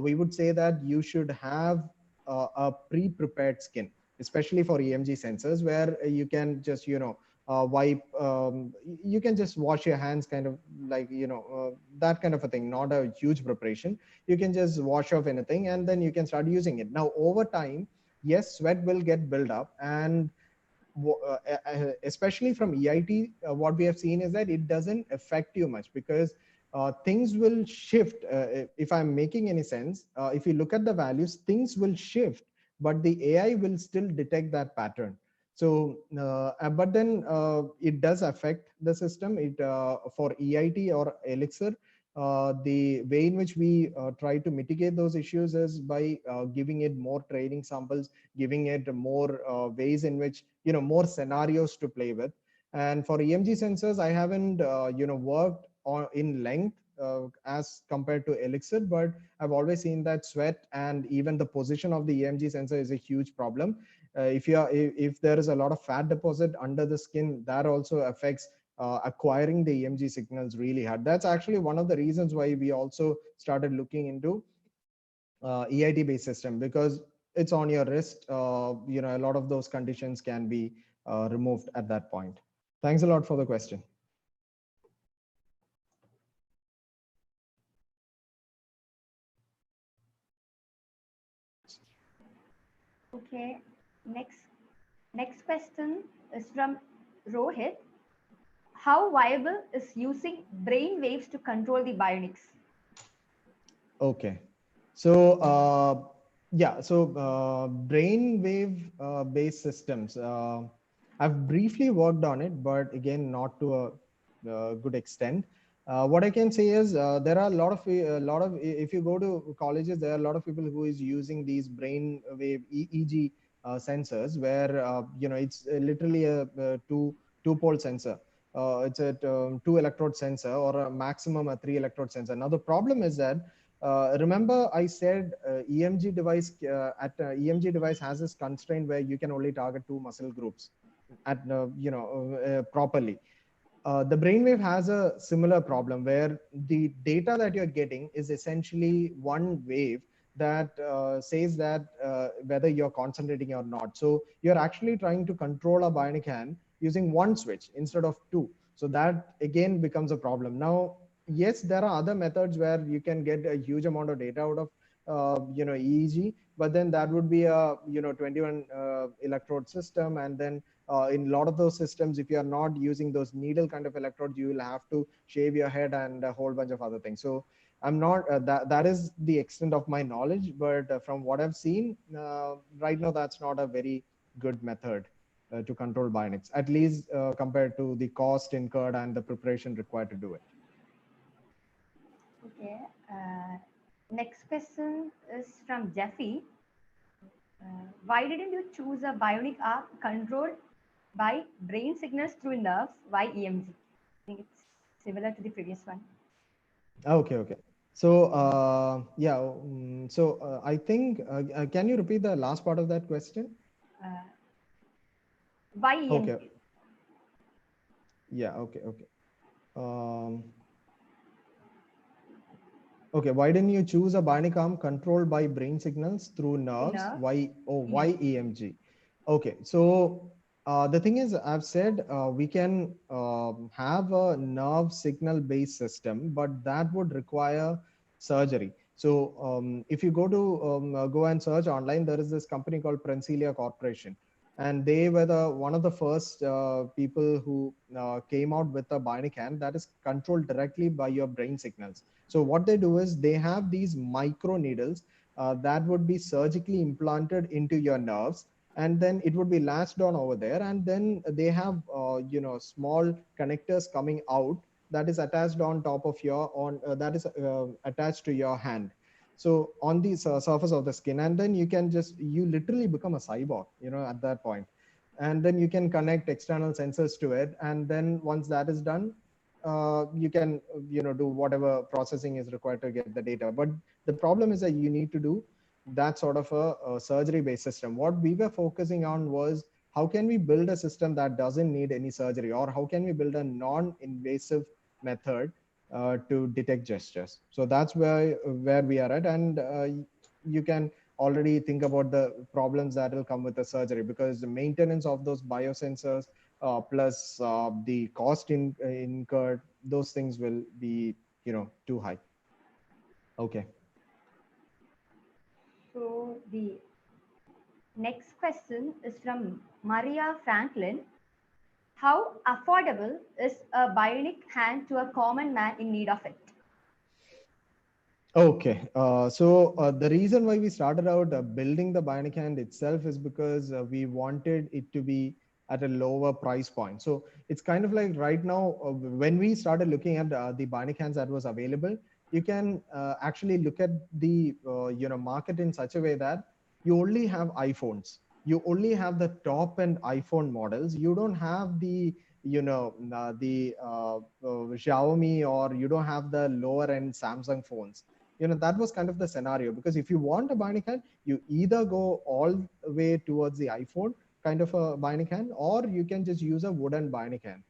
we would say that you should have a pre-prepared skin, especially for EMG sensors, where you can just wipe. You can just wash your hands, kind of like that kind of a thing. Not a huge preparation. You can just wash off anything, and then you can start using it. Now over time, yes, sweat will get built up, and especially from EIT, what we have seen is that it doesn't affect you much, because things will shift. If I'm making any sense, if you look at the values, things will shift, but the AI will still detect that pattern. So, but then it does affect the system. It for EIT or Elixir, the way in which we try to mitigate those issues is by giving it more training samples, giving it more ways in which more scenarios to play with. And for EMG sensors, I haven't worked on in length as compared to Elixir, but I've always seen that sweat and even the position of the EMG sensor is a huge problem. If there is a lot of fat deposit under the skin, that also affects acquiring the EMG signals really hard. That's actually one of the reasons why we also started looking into EIT based system, because it's on your wrist. A lot of those conditions can be removed at that point. Thanks a lot for the question. Okay, next question is from Rohit. How viable is using brain waves to control the bionics? Okay, so yeah, so brain wave based systems. I've briefly worked on it, but again, not to a good extent. What I can say is there are if you go to colleges, there are a lot of people who is using these brain wave EEG sensors, where it's literally a two pole sensor. It's a two electrode sensor, or a maximum a three electrode sensor. Now the problem is that remember I said EMG device has this constraint where you can only target two muscle groups at properly. The brainwave has a similar problem, where the data that you're getting is essentially one wave that says that whether you're concentrating or not. So you're actually trying to control a bionic hand using one switch instead of two. So that again becomes a problem. Now, yes, there are other methods where you can get a huge amount of data out of EEG, but then that would be a 21 electrode system, and then in a lot of those systems, if you are not using those needle kind of electrodes, you will have to shave your head and a whole bunch of other things. So I'm not that is the extent of my knowledge, but from what I've seen right now, that's not a very good method to control bionics, at least compared to the cost incurred and the preparation required to do it. Okay. Next question is from Jeffy. Why didn't you choose a bionic arm controlled by brain signals through nerves? Why EMG? I think it's similar to the previous one. Okay, okay. So, yeah, I think, can you repeat the last part of that question? Uh, why Okay, EMG? yeah, okay, okay. Um, Okay, why didn't you choose a bionic arm controlled by brain signals through Through nerves? nerves? Why EMG. EMG? Okay, so the thing is, I've said we can have a nerve signal based system, but that would require surgery. So if you go and search online, there is this company called Prensilia Corporation, and they were the one of the first people who came out with a bionic hand that is controlled directly by your brain signals. So what they do is they have these micro needles that would be surgically implanted into your nerves, and then it would be latched on over there, and then they have small connectors coming out that is attached on top of your on that is attached to your hand. So on the surface of the skin, and then you literally become a cyborg, at that point. And then you can connect external sensors to it, and then once that is done, you can do whatever processing is required to get the data. But the problem is that you need to do that sort of a surgery based system. What we were focusing on was how can we build a system that doesn't need any surgery, or how can we build a non-invasive method to detect gestures. So that's where we are at. And you can already think about the problems that will come with the surgery, because the maintenance of those biosensors plus the cost incurred, those things will be too high. Okay. So the next question is from Maria Franklin. How affordable is a bionic hand to a common man in need of it? Okay, so the reason why we started out building the bionic hand itself is because we wanted it to be at a lower price point. So it's kind of like right now, when we started looking at the bionic hands that was available, you can actually look at the market in such a way that you only have iPhones, you only have the top end iPhone models. You don't have the Xiaomi, or you don't have the lower end Samsung phones. That was kind of the scenario, because if you want a bionic hand, you either go all the way towards the iPhone kind of a bionic hand, or you can just use a wooden bionic hand,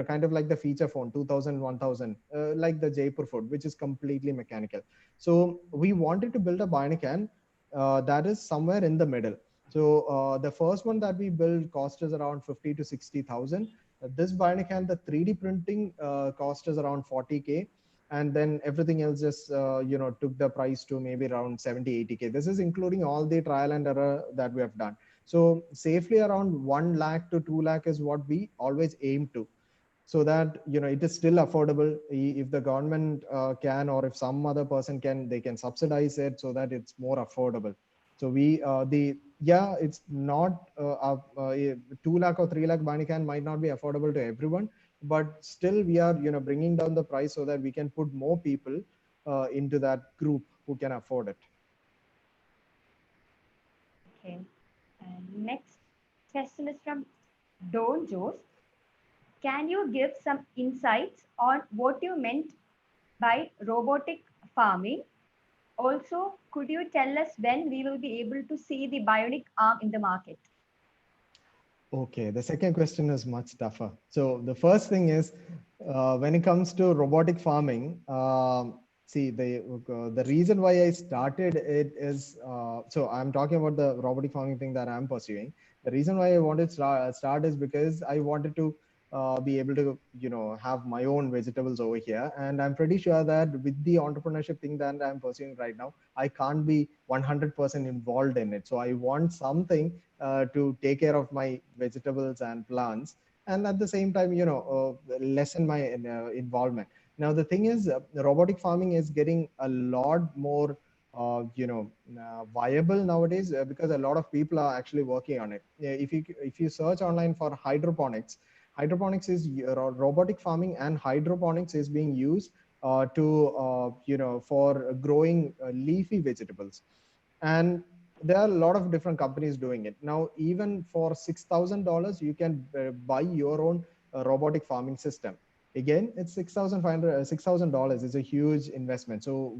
kind of like the feature phone 2000, 1000, like the Jaipur food, which is completely mechanical. So we wanted to build a bionic hand that is somewhere in the middle. So the first one that we built cost us around 50 to 60,000. This bionic hand, the 3D printing cost us around 40K, and then everything else just took the price to maybe around 70, 80K. This is including all the trial and error that we have done. So safely around 1 lakh to 2 lakh is what we always aim to, so that it is still affordable. If the government can, or if some other person can, they can subsidize it so that it's more affordable. So we the yeah, it's not 2 lakh or 3 lakh Banikan might not be affordable to everyone, but still we are bringing down the price so that we can put more people into that group who can afford it. Okay. And next question is from Don Joes. Can you give some insights on what you meant by robotic farming? Also, could you tell us when we will be able to see the bionic arm in the market? Okay, the second question is much tougher. So the first thing is, when it comes to robotic farming, see the reason why I started it is, so I'm talking about the robotic farming thing that I'm pursuing. The reason why I wanted to start is because I wanted to be able to have my own vegetables over here, and I'm pretty sure that with the entrepreneurship thing that I'm pursuing right now, I can't be 100% involved in it. So I want something to take care of my vegetables and plants, and at the same time lessen my involvement. Now the thing is, robotic farming is getting a lot more viable nowadays, because a lot of people are actually working on it. If you search online for hydroponics, hydroponics is robotic farming, and hydroponics is being used for growing leafy vegetables. And there are a lot of different companies doing it now. Even for $6,000 you can buy your own robotic farming system. Again, it's 6,500 $6,000 is a huge investment. So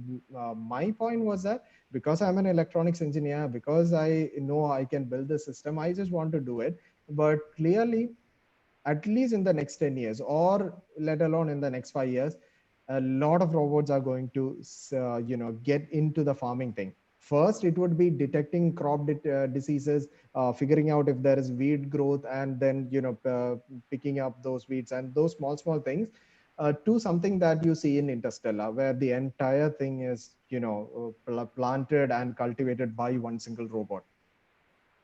my point was that because I'm an electronics engineer, because I know I can build the system, I just want to do it. But clearly, at least in the next 10 years, or let alone in the next 5 years, a lot of robots are going to get into the farming thing. First it would be detecting crop diseases, figuring out if there is weed growth, and then picking up those weeds and those small things, to something that you see in Interstellar, where the entire thing is planted and cultivated by one single robot.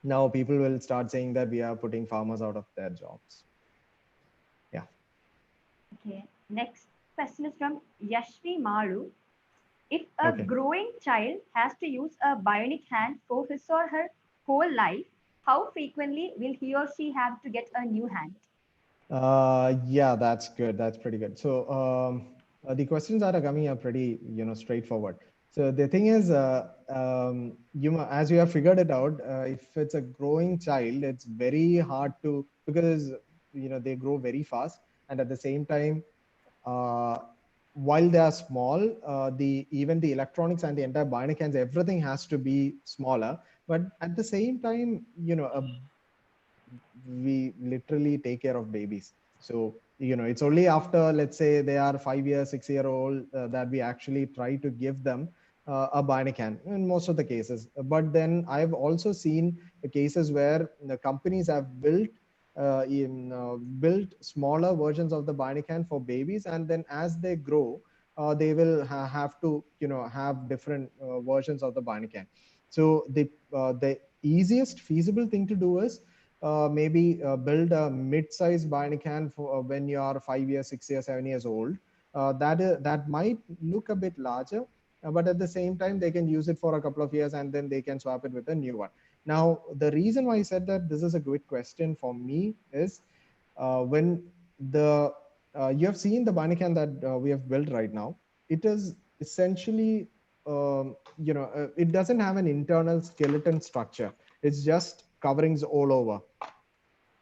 Now people will start saying that we are putting farmers out of their jobs. Yeah. Okay. Next question is from Yashvi Maru. If a Okay. growing child has to use a bionic hand for his or her whole life, how frequently will he or she have to get a new hand? Yeah, that's good. That's pretty good. So the questions that are coming are pretty, straightforward. So the thing is, as you have figured it out, if it's a growing child, it's very hard to, because they grow very fast, and at the same time, uh, while they are small, the even the electronics and the entire bionic hands, everything has to be smaller. But at the same time, we literally take care of babies. So it's only after, let's say, they are 5 years 6 year old, that we actually try to give them a bionic hand in most of the cases. But then I've also seen the cases where the companies have built smaller versions of the bionic hand for babies, and then as they grow, they will have to have different versions of the bionic hand. So the easiest feasible thing to do is maybe build a mid-sized bionic hand for when you are 5 years 6 years 7 years old. That might look a bit larger, but at the same time they can use it for a couple of years and then they can swap it with a new one. Now the reason why I said that this is a good question for me is, when the you have seen the bionic hand that we have built right now. It is essentially, it doesn't have an internal skeleton structure. It's just coverings all over.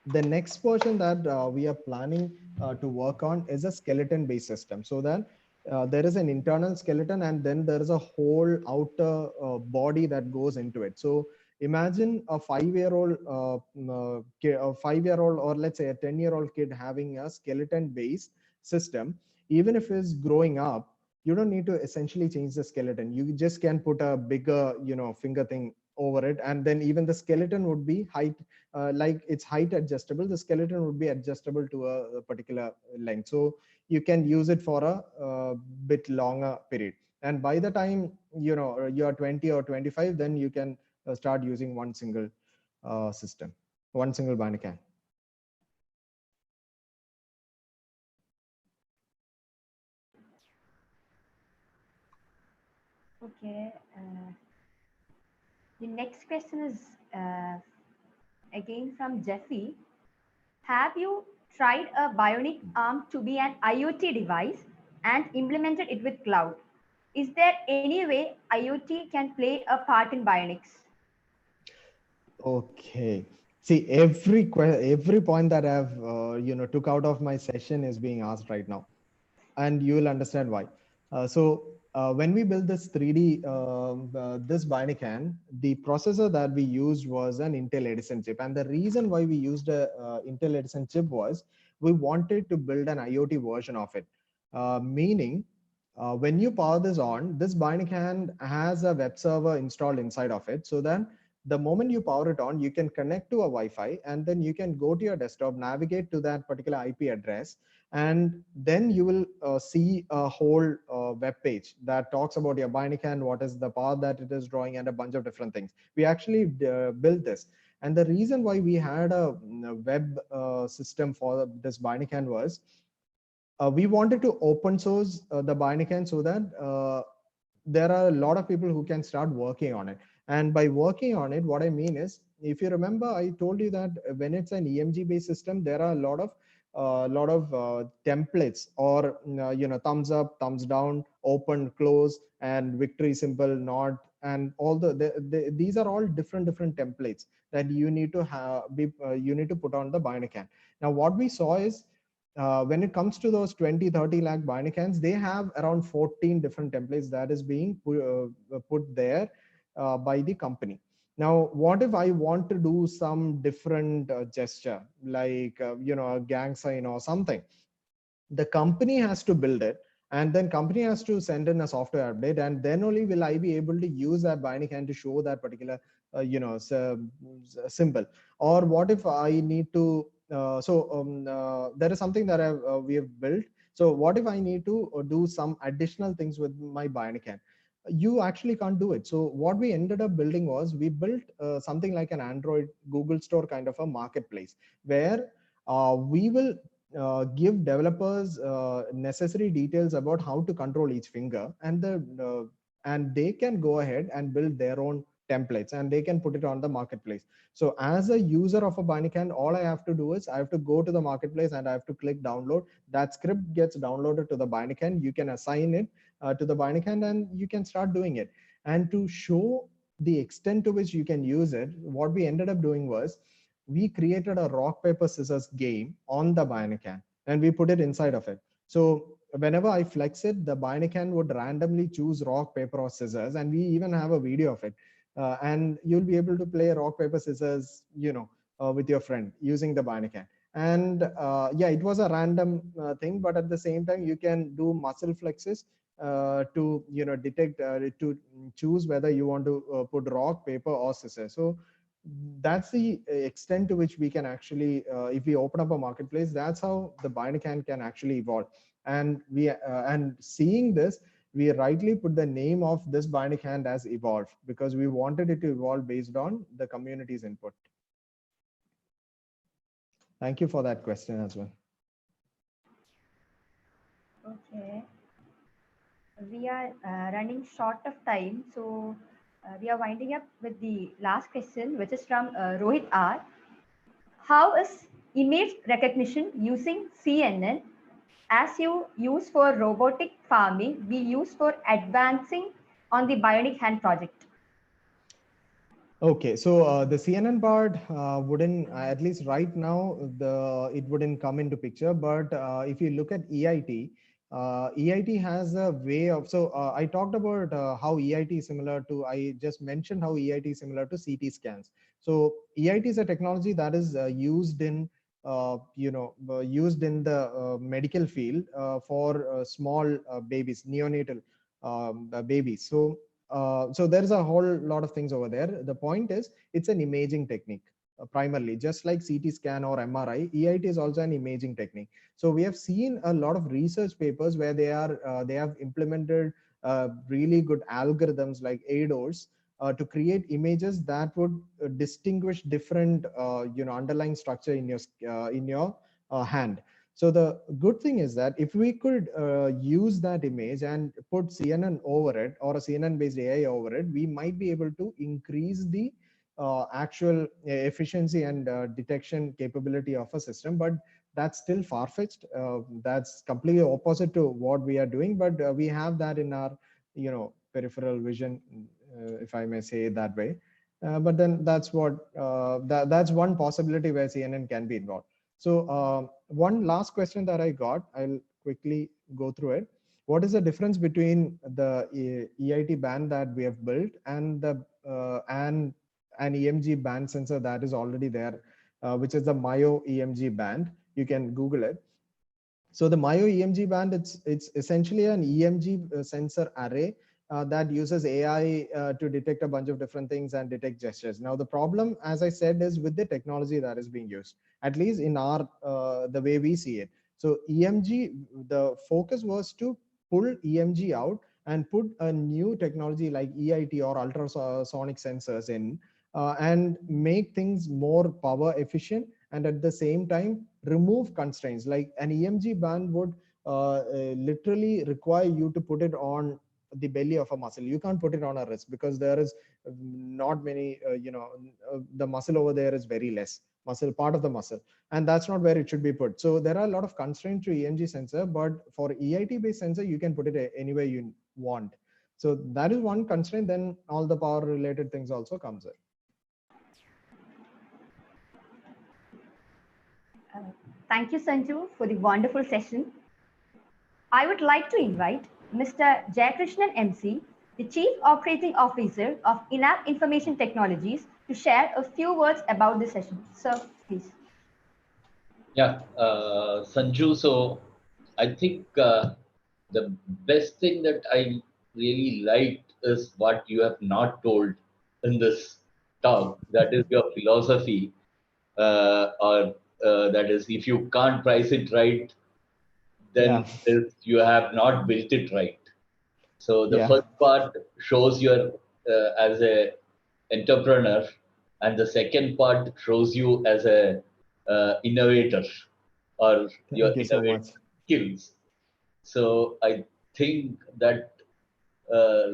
The next version that we are planning to work on is a skeleton based system, so that there is an internal skeleton and then there is a whole outer body that goes into it. So imagine a 5-year-old a 5-year-old, or let's say a 10-year-old kid having a skeleton based system. Even if it's growing up, you don't need to essentially change the skeleton. You just can put a bigger finger thing over it, and then even the skeleton would be height, like it's height adjustable. The skeleton would be adjustable to a particular length, so you can use it for a bit longer period. And by the time you're 20 or 25, then you can start using one single system, one single bionic can. Okay. The next question is again from Jeffy. Have you tried a bionic arm to be an IoT device and implemented it with cloud? Is there any way IoT can play a part in bionics? Okay. See, every point that I've took out of my session is being asked right now, and you will understand why. When we built this 3D, this bionic hand, the processor that we used was an Intel Edison chip. And the reason why we used a Intel Edison chip was we wanted to build an IoT version of it. Meaning, when you power this on, this bionic hand has a web server installed inside of it, so that the moment you power it on, you can connect to a Wi-Fi, and then you can go to your desktop, navigate to that particular IP address, and then you will see a whole web page that talks about your bionic hand, what is the power that it is drawing, and a bunch of different things. We actually built this. And the reason why we had a web system for this bionic hand was, we wanted to open source the bionic hand, so that there are a lot of people who can start working on it. And by working on it, what I mean is, if you remember, I told you that when it's an EMG based system, there are a lot of a lot of templates, or thumbs up, thumbs down, open, close, and victory symbol, nod, and all these are all different templates that you need to have you need to put on the Binacan. Now what we saw is, when it comes to those 20-30 lakh Binacans, they have around 14 different templates that is being put there by the company. Now, what if I want to do some different gesture, like a gang sign or something? The company has to build it, and then company has to send in a software update, and then only will I be able to use that Binary to show that particular symbol. Or what if I need to there is something that we have built. So what if I need to do some additional things with my Binacan? You actually can't do it. So what we ended up building was, we built something like an Android Google Store kind of a marketplace, where we will give developers necessary details about how to control each finger, and they can go ahead and build their own templates, and they can put it on the marketplace. So as a user of a Binacan, all I have to do is, I have to go to the marketplace and I have to click download. That script gets downloaded to the Binacan. You can assign it to the Binacan, and you can start doing it. And to show the extent to which you can use it, what we ended up doing was, we created a rock paper scissors game on the Binacan, and we put it inside of it. So whenever I flex it, the Binacan would randomly choose rock paper or scissors, and we even have a video of it. And you'll be able to play rock paper scissors with your friend using the Binacan. And yeah, it was a random thing, but at the same time you can do muscle flexes to detect to choose whether you want to put rock, paper, or scissors. So that's the extent to which we can actually, if we open up a marketplace, that's how the Binacan can actually evolve. And and seeing this, we rightly put the name of this Binacan as Evolve, because we wanted it to evolve based on the community's input. Thank you for that question as well. Okay. We are running short of time, so we are winding up with the last question, which is from Rohit R. How is image recognition using CNN, as you use for robotic farming, we use for advancing on the bionic hand project? Okay, so the CNN part wouldn't, at least right now, it wouldn't come into picture. But if you look at EIT, EIT has a way of, so I talked about how EIT is similar to, I just mentioned how EIT is similar to CT scans. So EIT is a technology that is used in, used in the medical field for small babies, neonatal babies. So there's a whole lot of things over there. The point is, it's an imaging technique primarily, just like CT scan or MRI. EIT is also an imaging technique. So we have seen a lot of research papers where they have implemented really good algorithms like ADOS to create images that would distinguish different underlying structure in your hand. So the good thing is that if we could use that image and put CNN over it, or a CNN based AI over it, we might be able to increase the actual efficiency and detection capability of a system. But that's still far-fetched. That's completely opposite to what we are doing, but we have that in our peripheral vision, if I may say it that way. But then that's that's one possibility where CNN can be involved. So one last question that I got, I'll quickly go through it. What is the difference between the EIT band that we have built and the and an EMG band sensor that is already there, which is the Myo EMG band? You can Google it. So the Myo EMG band, it's essentially an EMG sensor array that uses AI to detect a bunch of different things and detect gestures. Now, the problem, as I said, is with the technology that is being used, at least in our the way we see it. So EMG, the focus was to pull EMG out and put a new technology like EIT or ultrasonic sensors in, and make things more power efficient, and at the same time remove constraints. Like an EMG band would literally require you to put it on the belly of a muscle. You can't put it on a wrist because there is not many, the muscle over there is very less. muscle, part of the muscle, and that's not where it should be put. So there are a lot of constraints to EMG sensor, but for EIT based sensor, you can put it anywhere you want. So that is one constraint. Then all the power related things also comes in. Thank you, Sanju, for the wonderful session. I would like to invite Mr. Jayakrishnan MC, the Chief Operating Officer of InApp Information Technologies, to share a few words about the session. Sir, please. Yeah, Sanju, so I think the best thing that I really liked is what you have not told in this talk. That is your philosophy, or that is, if you can't price it right, then you have not built it right. So the first part shows your as a entrepreneur, and the second part shows you as a innovator or your Thank you so innovative much. skills. So I think that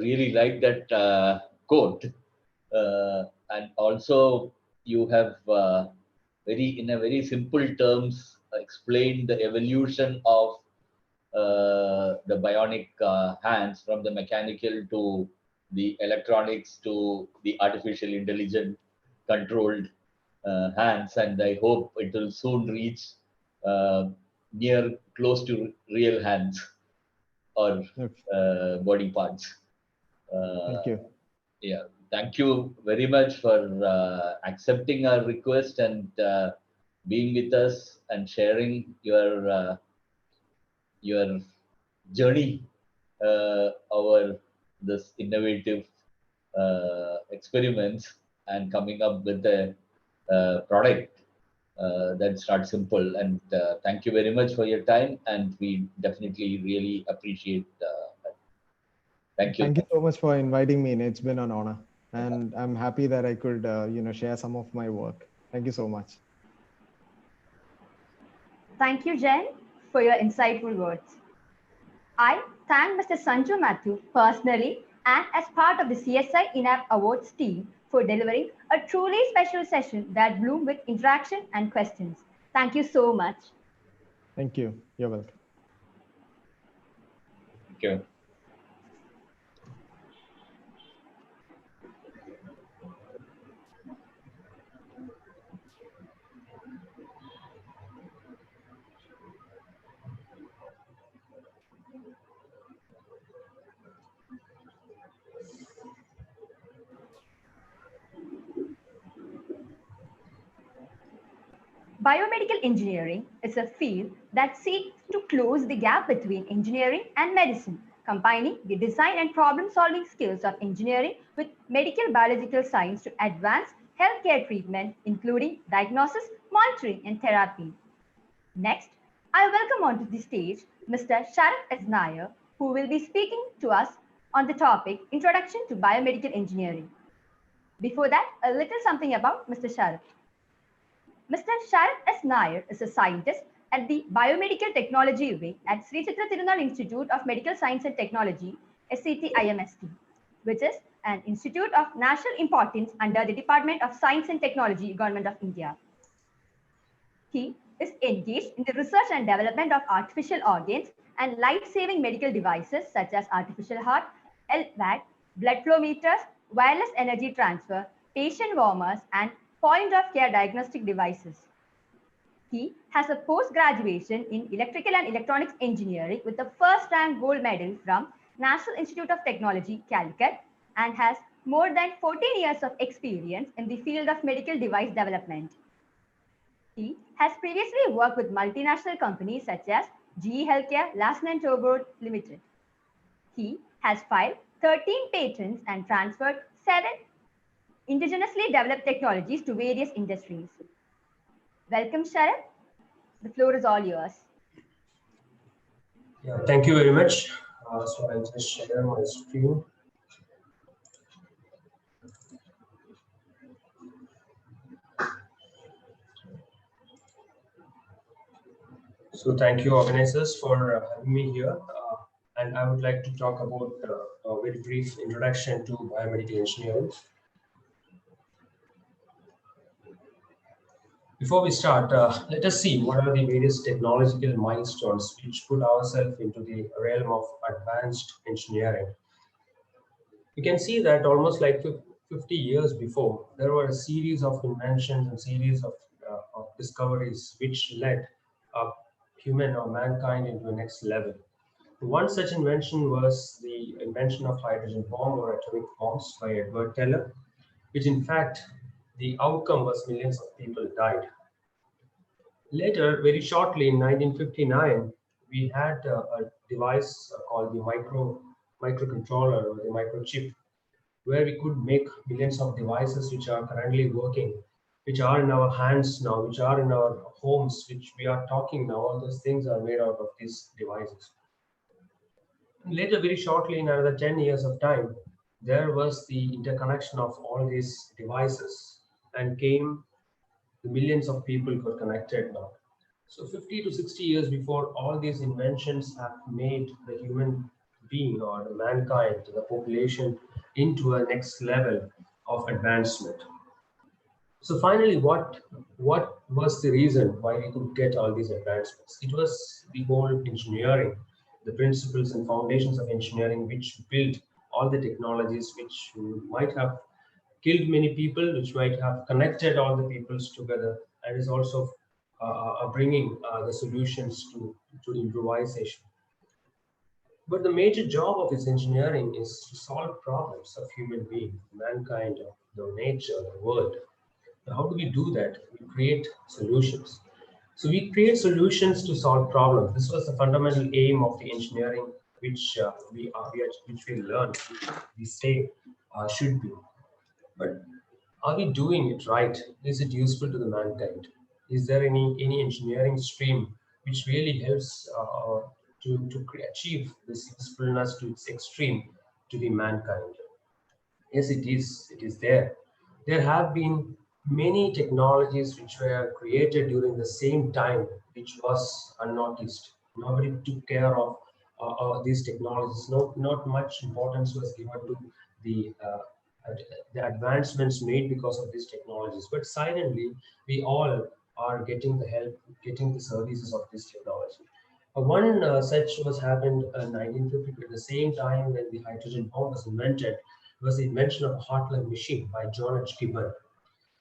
really like that quote, and also you have in a very simple terms explained the evolution of the bionic hands, from the mechanical to the electronics to the artificial intelligent controlled hands, and I hope it will soon reach uh, near close to real hands or body parts. Thank you. Yeah, thank you very much for accepting our request and being with us and sharing your journey over this innovative experiments and coming up with a product that's not simple. And thank you very much for your time, and we definitely really appreciate that. Thank you. Thank you so much for inviting me. It's been an honor, and I'm happy that I could, share some of my work. Thank you so much. Thank you, Jen, for your insightful words. I thank Mr. Sanju Matthew personally and as part of the CSI InApp Awards team for delivering a truly special session that bloomed with interaction and questions. Thank you so much. Thank you. You're welcome. Thank you. Biomedical engineering is a field that seeks to close the gap between engineering and medicine, combining the design and problem-solving skills of engineering with medical biological science to advance healthcare treatment, including diagnosis, monitoring, and therapy. Next, I welcome onto the stage Mr. Sharath S. Nair, who will be speaking to us on the topic Introduction to Biomedical Engineering. Before that, a little something about Mr. Sharath. Mr. Sharath S. Nair is a scientist at the Biomedical Technology Wing at Sri Chitra Tirunal Institute of Medical Science and Technology, SCT-IMST, which is an institute of national importance under the Department of Science and Technology, Government of India. He is engaged in the research and development of artificial organs and life-saving medical devices such as artificial heart, LVAD, blood flow meters, wireless energy transfer, patient warmers, and point-of-care diagnostic devices. He has a post-graduation in Electrical and Electronics Engineering with a first-rank gold medal from National Institute of Technology, Calicut, and has more than 14 years of experience in the field of medical device development. He has previously worked with multinational companies such as GE Healthcare, Larsen & Toubro Limited. He has filed 13 patents and transferred 7 indigenously developed technologies to various industries. Welcome, Sharath. The floor is all yours. Yeah, thank you very much. So I'll just share my screen. So thank you, organizers, for having me here. And I would like to talk about a very brief introduction to biomedical engineering. Before we start, let us see what are the various technological milestones which put ourselves into the realm of advanced engineering. You can see that almost like 50 years before, there were a series of inventions and series of discoveries which led human or mankind into the next level. One such invention was the invention of hydrogen bomb or atomic bombs by Edward Teller, which in fact, the outcome was millions of people died. Later, very shortly in 1959, we had a device called the microcontroller or the microchip, where we could make millions of devices which are currently working, which are in our hands now, which are in our homes, which we are talking now. All those things are made out of these devices. And later, very shortly, in another 10 years of time, there was the interconnection of all these devices and came the millions of people got connected now. So 50 to 60 years before all these inventions have made the human being or the mankind, the population, into a next level of advancement. So finally, what was the reason why we could get all these advancements? It was the whole engineering, the principles and foundations of engineering, which built all the technologies which might have killed many people, which might have connected all the peoples together, and is also bringing the solutions to improvisation. But the major job of this engineering is to solve problems of human being, mankind, of the nature, the world. How do we do that? We create solutions. So we create solutions to solve problems. This was the fundamental aim of the engineering, which we learned, we say should be. But are we doing it right? Is it useful to the mankind? Is there any engineering stream which really helps to achieve this usefulness to its extreme to the mankind? Yes, it is. It is there. There have been many technologies which were created during the same time, which was unnoticed. Nobody took care of these technologies. Not much importance was given to the the advancements made because of these technologies. But silently, we all are getting the help, getting the services of this technology. One such was happened in 1950, at the same time when the hydrogen bomb was invented, was the invention of a heart lung machine by John H. Gibbon.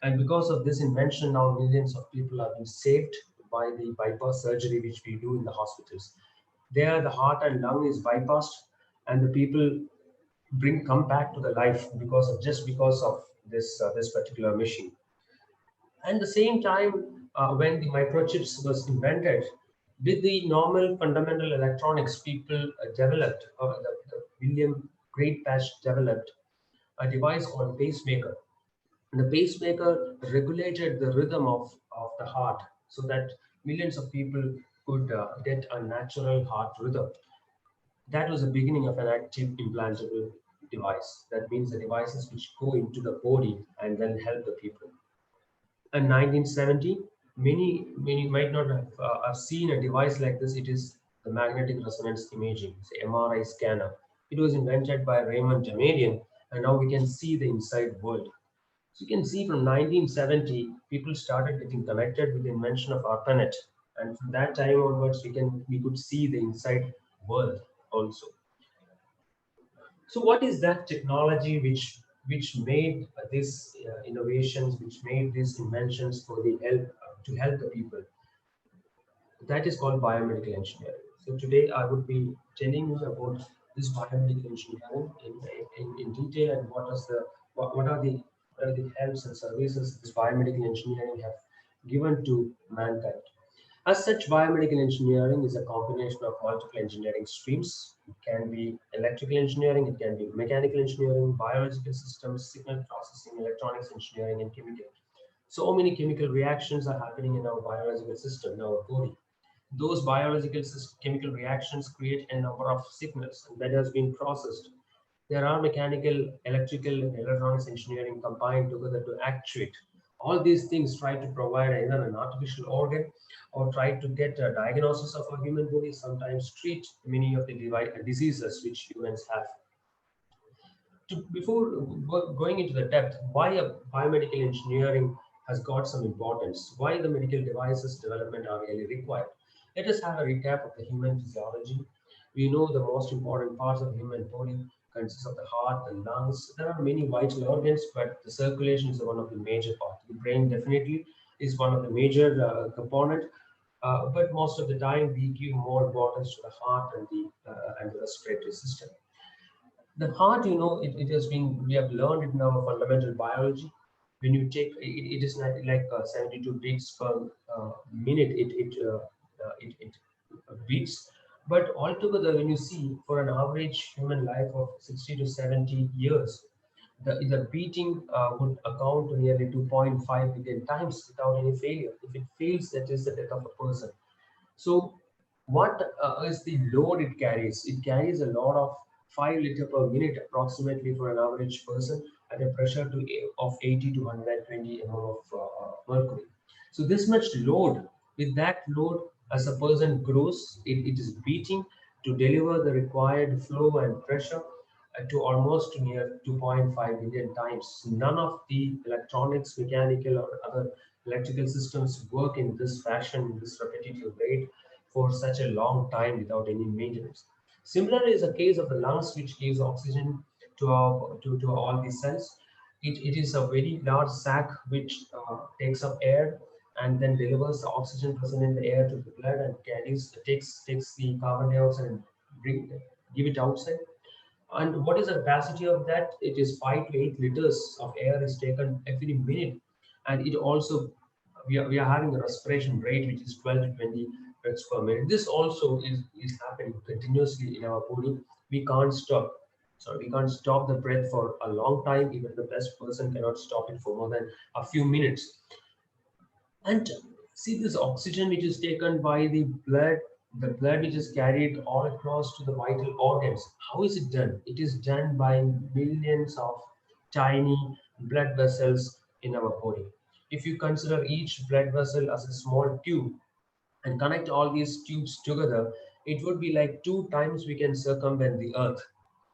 And because of this invention, now millions of people have been saved by the bypass surgery which we do in the hospitals. There, the heart and lung is bypassed, and the people come back to the life because of this particular machine. And the same time, when the microchips was invented, with the normal fundamental electronics, people developed, the William Great Patch developed a device called pacemaker. And the pacemaker regulated the rhythm of the heart so that millions of people could get a natural heart rhythm. That was the beginning of an active implantable device. That means the devices which go into the body and then help the people. In 1970, many might not have seen a device like this. It is the magnetic resonance imaging, the MRI scanner. It was invented by Raymond Damadian, and now we can see the inside world. So you can see from 1970, people started getting connected with the invention of ARPANET, and from that time onwards, we could see the inside world also. So what is that technology which made these innovations, which made these inventions for the help to help the people? That is called biomedical engineering. So today I would be telling you about this biomedical engineering in detail, and what are the helps and services this biomedical engineering have given to mankind. As such, biomedical engineering is a combination of multiple engineering streams. It can be electrical engineering, it can be mechanical engineering, biological systems, signal processing, electronics engineering, and chemical. So many chemical reactions are happening in our biological system, in our body. Those chemical reactions create a number of signals, and that has been processed. There are mechanical, electrical, and electronics engineering combined together to actuate. All these things try to provide either an artificial organ or try to get a diagnosis of a human body, sometimes treat many of the diseases which humans have. Before going into the depth, why a biomedical engineering has got some importance. Why the medical devices development are really required. Let us have a recap of the human physiology. We know the most important parts of the human body consists of the heart, the lungs. There are many vital organs, but the circulation is one of the major parts. The brain definitely is one of the major component, but most of the time we give more importance to the heart and the respiratory system. The heart, it has been, we have learned it in our fundamental biology. When you take it is like 72 beats per minute it beats. But altogether, when you see for an average human life of 60 to 70 years, the beating would account to nearly 2.5 billion times without any failure. If it fails, that is the death of a person. So, what is the load it carries? It carries a load of 5 liter per minute approximately for an average person at a pressure of 80 to 120 ml of mercury. So, this much load, with that load, as a person grows, it is beating to deliver the required flow and pressure to almost near 2.5 billion times. None of the electronics, mechanical, or other electrical systems work in this fashion, this repetitive rate for such a long time without any maintenance. Similar is the case of the lungs, which gives oxygen to all the cells. It is a very large sac which takes up air and then delivers the oxygen present in the air to the blood and takes the carbon dioxide and give it outside. And what is the capacity of that? It is 5 to 8 liters of air is taken every minute. And it also, we are having a respiration rate which is 12 to 20 breaths per minute. This also is happening continuously in our body. We can't stop. So we can't stop the breath for a long time. Even the best person cannot stop it for more than a few minutes. And see this oxygen which is taken by the blood which is carried all across to the vital organs. How is it done? It is done by millions of tiny blood vessels in our body. If you consider each blood vessel as a small tube and connect all these tubes together, it would be like 2 times we can circumvent the earth.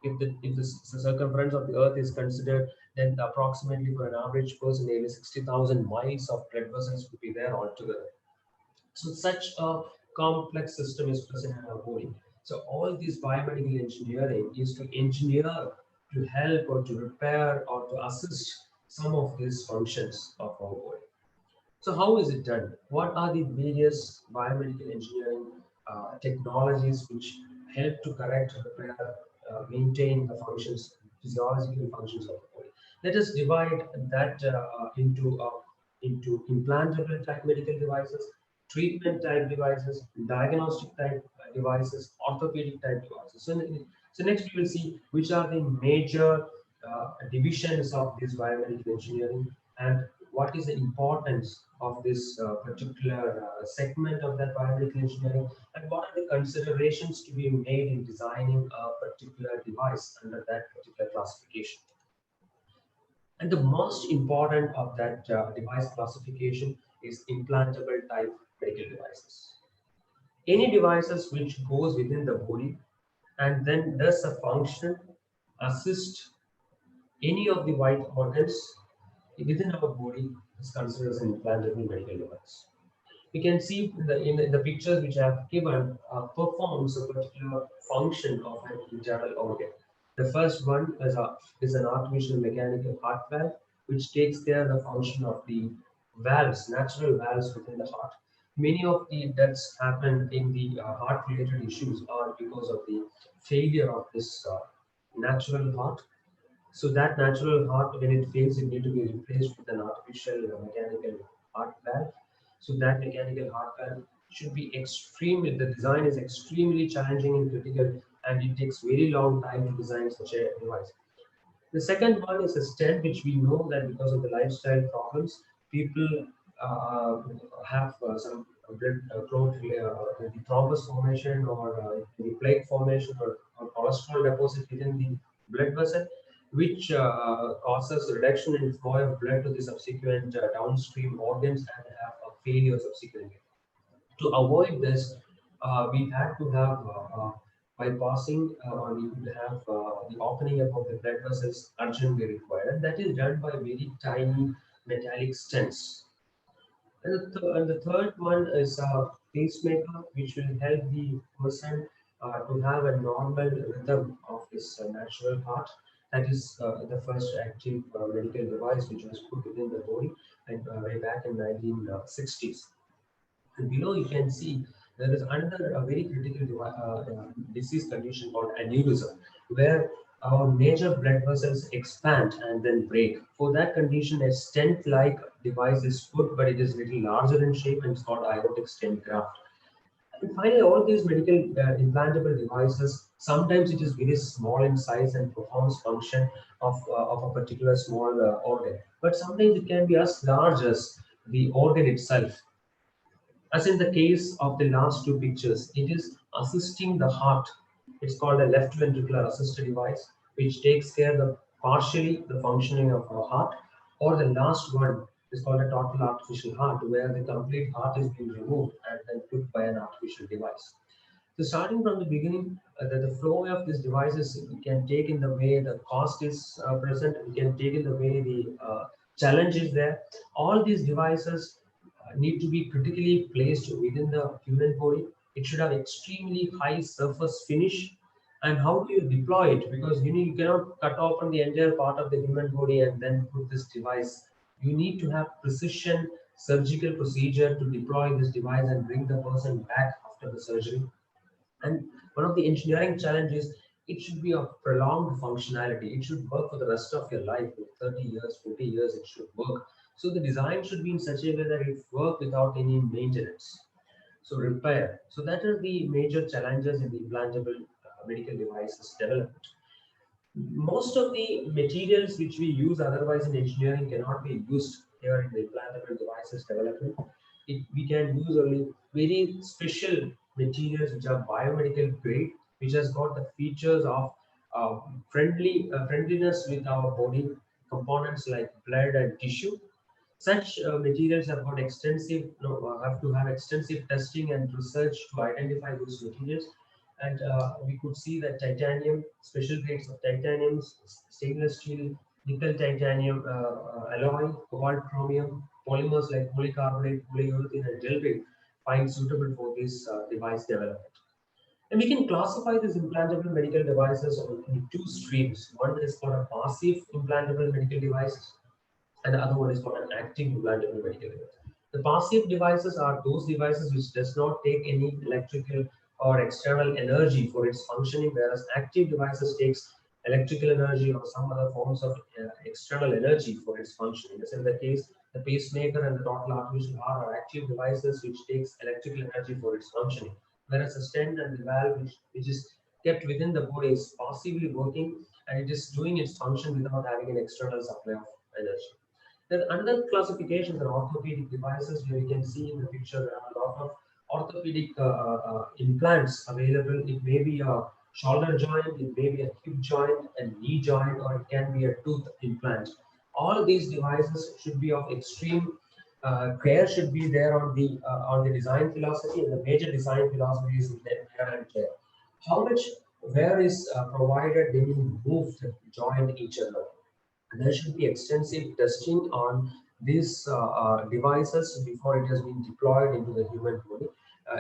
If the circumference of the earth is considered, then approximately for an average person, nearly 60,000 miles of blood vessels would be there altogether. So such a complex system is present in our body. So all this biomedical engineering is to engineer, to help or to repair or to assist some of these functions of our body. So how is it done? What are the various biomedical engineering technologies which help to correct, repair, maintain the functions, physiological functions of the body? Let us divide that into implantable type medical devices, treatment type devices, diagnostic type devices, orthopedic type devices. So next we will see which are the major divisions of this biomedical engineering and what is the importance of this particular segment of that biomedical engineering and what are the considerations to be made in designing a particular device under that particular classification. And the most important of that device classification is implantable type medical devices. Any devices which goes within the body and then does a function, assist any of the vital organs within our body is considered as an implantable medical device. We can see in the pictures which I have given performs a particular function of an internal organ. The first one is an artificial mechanical heart valve, which takes care of the function of the valves, natural valves within the heart. Many of the deaths happen in the heart-related issues are because of the failure of this natural heart. So that natural heart, when it fails, it needs to be replaced with an artificial mechanical heart valve. So that mechanical heart valve should be extremely, the design is extremely challenging and critical, and it takes very long time to design such a device. The second one is a stent, which we know that because of the lifestyle problems, people uh, have some blood clot, the thrombus formation or the plaque formation or cholesterol deposit within the blood vessel, which causes reduction in flow of blood to the subsequent downstream organs and have a failure subsequently. To avoid this, we had to have bypassing or we would have the opening up of the blood vessels urgently required. And that is done by very tiny metallic stents. And the third one is a pacemaker, which will help the person to have a normal rhythm of his natural heart. That is the first active medical device which was put within the body and way back in 1960s. And below you can see there is another very critical disease condition called aneurysm, where our major blood vessels expand and then break. For that condition, a stent-like device is put, but it is little larger in shape and it's called aortic stent graft. And finally, all these medical implantable devices, sometimes it is very small in size and performs function of a particular small organ, but sometimes it can be as large as the organ itself. As in the case of the last two pictures, it is assisting the heart. It's called a left ventricular assisted device, which takes care of partially the functioning of our heart. Or the last one is called a total artificial heart, where the complete heart is being removed and then put by an artificial device. So starting from the beginning, the flow of these devices, we can take in the way the cost is present, we can take in the way the challenge is there. All these devices need to be critically placed within the human body. It should have extremely high surface finish. And how do you deploy it? Because you cannot cut open the entire part of the human body and then put this device. You need to have precision surgical procedure to deploy this device and bring the person back after the surgery. And one of the engineering challenges, it should be of prolonged functionality. It should work for the rest of your life. For 30 years, 40 years, it should work. So the design should be in such a way that it works without any maintenance. So repair. So that are the major challenges in the implantable medical devices development. Most of the materials which we use otherwise in engineering cannot be used here in the implantable devices development. We can use only very special materials which are biomedical grade, which has got the features of friendliness with our body components like blood and tissue. Such materials have got extensive, have to have extensive testing and research to identify those materials. And we could see that titanium, special grades of titanium, stainless steel, nickel titanium alloy, cobalt chromium, polymers like polycarbonate, polyurethane, and gel find suitable for this device development. And we can classify these implantable medical devices in two streams. One is called a passive implantable medical devices, and the other one is called an active implantable medical device. The passive devices are those devices which does not take any electrical or external energy for its functioning, whereas active devices takes electrical energy or some other forms of external energy for its functioning. As in the case, the pacemaker and the total artificial heart are active devices which takes electrical energy for its functioning, whereas the stent and the valve, which is kept within the body, is passively working and it is doing its function without having an external supply of energy. Then another classifications are orthopedic devices, where you can see in the picture there are a lot of orthopedic implants available. It may be a shoulder joint, it may be a hip joint, a knee joint, or it can be a tooth implant. All these devices should be of extreme care should be there on the design philosophy, and the major design philosophy is wear and tear. How much wear is provided when you move the joint each other? There should be extensive testing on these devices before it has been deployed into the human body.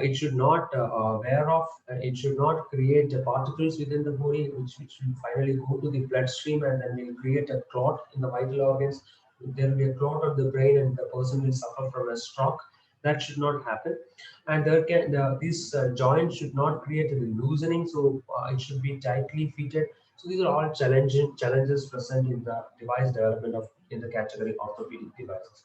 It should not wear off, it should not create particles within the body which will finally go to the bloodstream and then will create a clot in the vital organs. There will be a clot of the brain and the person will suffer from a stroke. That should not happen. And this joint should not create a loosening, so it should be tightly fitted. So these are all challenges present in the device development in the category orthopedic devices.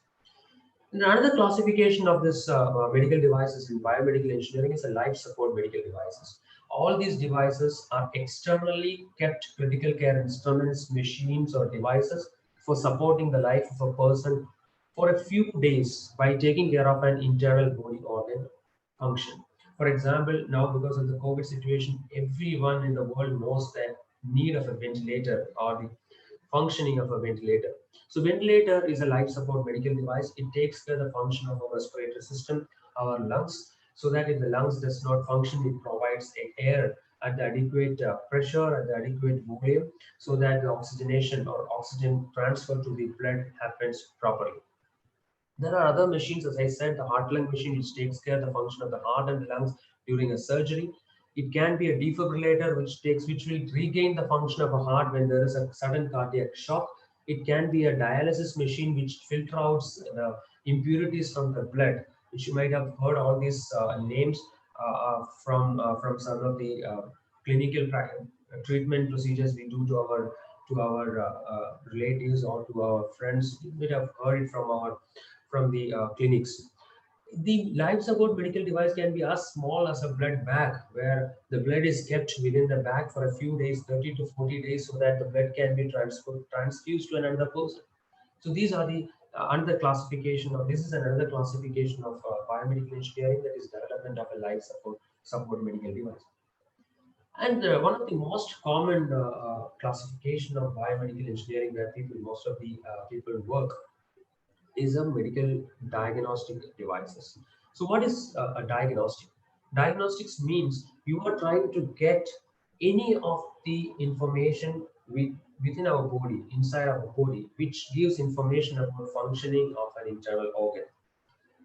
And another classification of this medical devices in biomedical engineering is a life support medical devices. All these devices are externally kept critical care instruments, machines, or devices for supporting the life of a person for a few days by taking care of an internal body organ function. For example, now because of the COVID situation, everyone in the world knows the need of a ventilator or the functioning of a ventilator. So ventilator is a life support medical device. It takes care of the function of our respiratory system, our lungs, so that if the lungs does not function, it provides air at the adequate pressure, at the adequate volume, so that the oxygenation or oxygen transfer to the blood happens properly. There are other machines, as I said, the heart lung machine, which takes care of the function of the heart and the lungs during a surgery. It can be a defibrillator, which will regain the function of a heart when there is a sudden cardiac shock. It can be a dialysis machine which filters out the impurities from the blood, which you might have heard all these names from some of the clinical treatment procedures we do to our relatives or to our friends. You might have heard it from the clinics. The life support medical device can be as small as a blood bag, where the blood is kept within the bag for a few days, 30 to 40 days, so that the blood can be transfused to another person. So these are the another classification of this is another classification of biomedical engineering, that is development of a life support medical device. And one of the most common classification of biomedical engineering where most of the people work is a medical diagnostic devices. So what is a diagnostic? Diagnostics means you are trying to get any of the information within our body, inside our body, which gives information about functioning of an internal organ.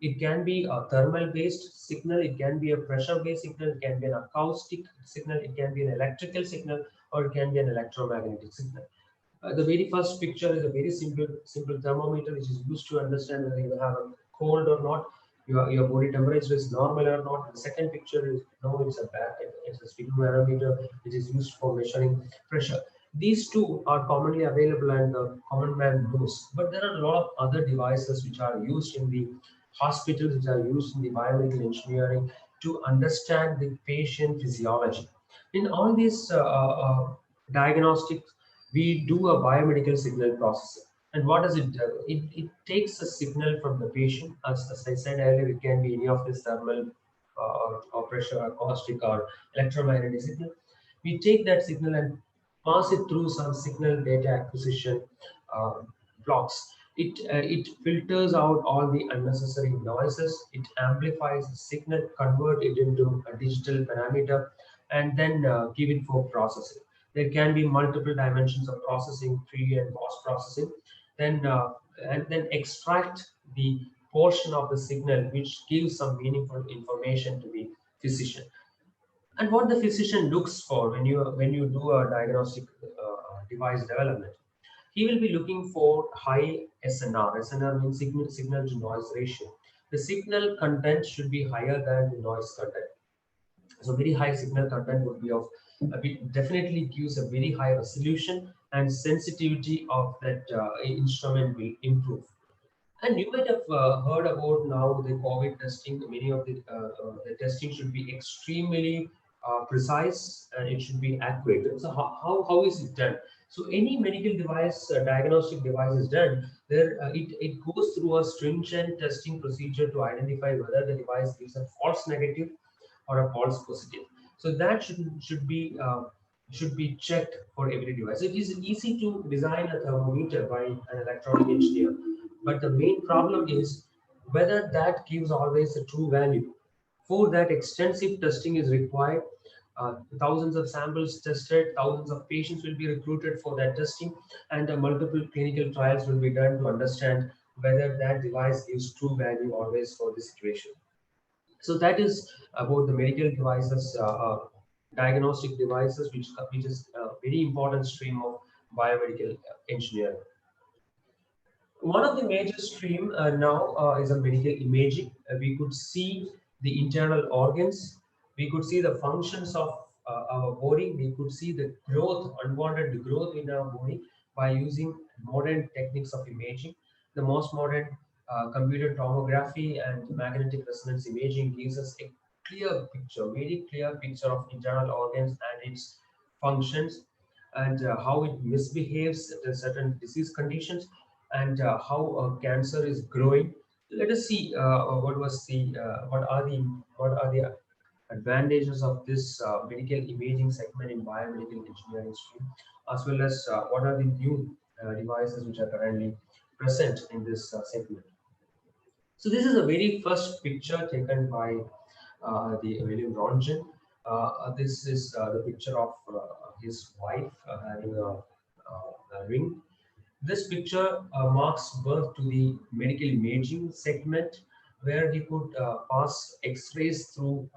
It can be a thermal based signal, it can be a pressure based signal, it can be an acoustic signal, it can be an electrical signal, or it can be an electromagnetic signal. The very first picture is a very simple thermometer which is used to understand whether you have a cold or not, your body temperature is normal or not. The second picture is no, it's a bad, it's a sphygmomanometer which is used for measuring pressure. These two are commonly available and the common man knows. But there are a lot of other devices which are used in the hospitals, which are used in the biomedical engineering to understand the patient physiology. In all these diagnostics, we do a biomedical signal processing. And what does it do? It takes a signal from the patient. As I said earlier, it can be any of this thermal or pressure, acoustic, or electromagnetic signal. We take that signal and pass it through some signal data acquisition uh, blocks. It filters out all the unnecessary noises. It amplifies the signal, convert it into a digital parameter, and then give it for processing. There can be multiple dimensions of processing, pre and post processing. Then and then extract the portion of the signal which gives some meaningful information to the physician. And what the physician looks for when you do a diagnostic device development, he will be looking for high SNR. SNR means signal to noise ratio. The signal content should be higher than the noise content. So very high signal content would be of definitely gives a very high resolution, and sensitivity of that instrument will improve. And you might have heard about now the COVID testing. Many of the testing should be extremely precise, and it should be accurate. So how is it done? So any medical device, diagnostic device is done, it goes through a stringent testing procedure to identify whether the device gives a false negative or a false positive. So that should be checked for every device. It is easy to design a thermometer by an electronic engineer, but the main problem is whether that gives always a true value. For that, extensive testing is required. Thousands of samples tested, thousands of patients will be recruited for that testing, and multiple clinical trials will be done to understand whether that device gives true value always for the situation. So that is about the medical devices, diagnostic devices, which is a very important stream of biomedical engineering. One of the major stream now is a medical imaging. We could see the internal organs. We could see the functions of our body. We could see the growth, unwanted growth in our body by using modern techniques of imaging. The most modern computer tomography and magnetic resonance imaging gives us a clear picture, very clear picture of internal organs and its functions, and how it misbehaves in certain disease conditions, and how cancer is growing. Let us see what are the advantages of this medical imaging segment in biomedical engineering stream, as well as what are the new devices which are currently present in this segment. So this is a very first picture taken by the William Röntgen. This is the picture of his wife having a ring. This picture marks birth to the medical imaging segment, where he could pass X-rays through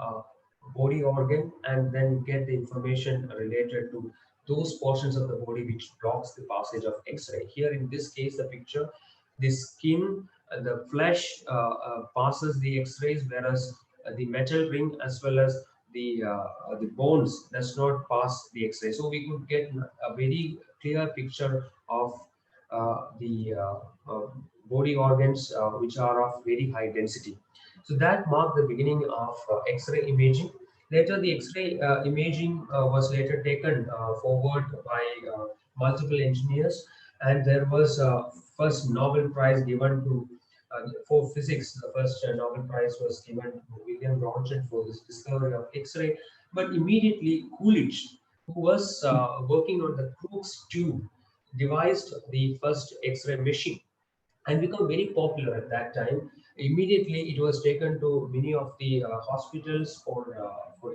body organ and then get the information related to those portions of the body which blocks the passage of X-ray. Here in this case, the picture, the skin, the flesh passes the X-rays, whereas the metal ring as well as the bones does not pass the X-ray. So we could get a very clear picture of the body organs which are of very high density. So that marked the beginning of X-ray imaging. Later, the X-ray imaging was later taken forward by multiple engineers, and there was first Nobel Prize given to for physics. The first Nobel Prize was given to William Röntgen for this discovery of X-ray. But immediately, Coolidge, who was working on the Crookes tube, devised the first X-ray machine and become very popular at that time. Immediately, it was taken to many of the hospitals for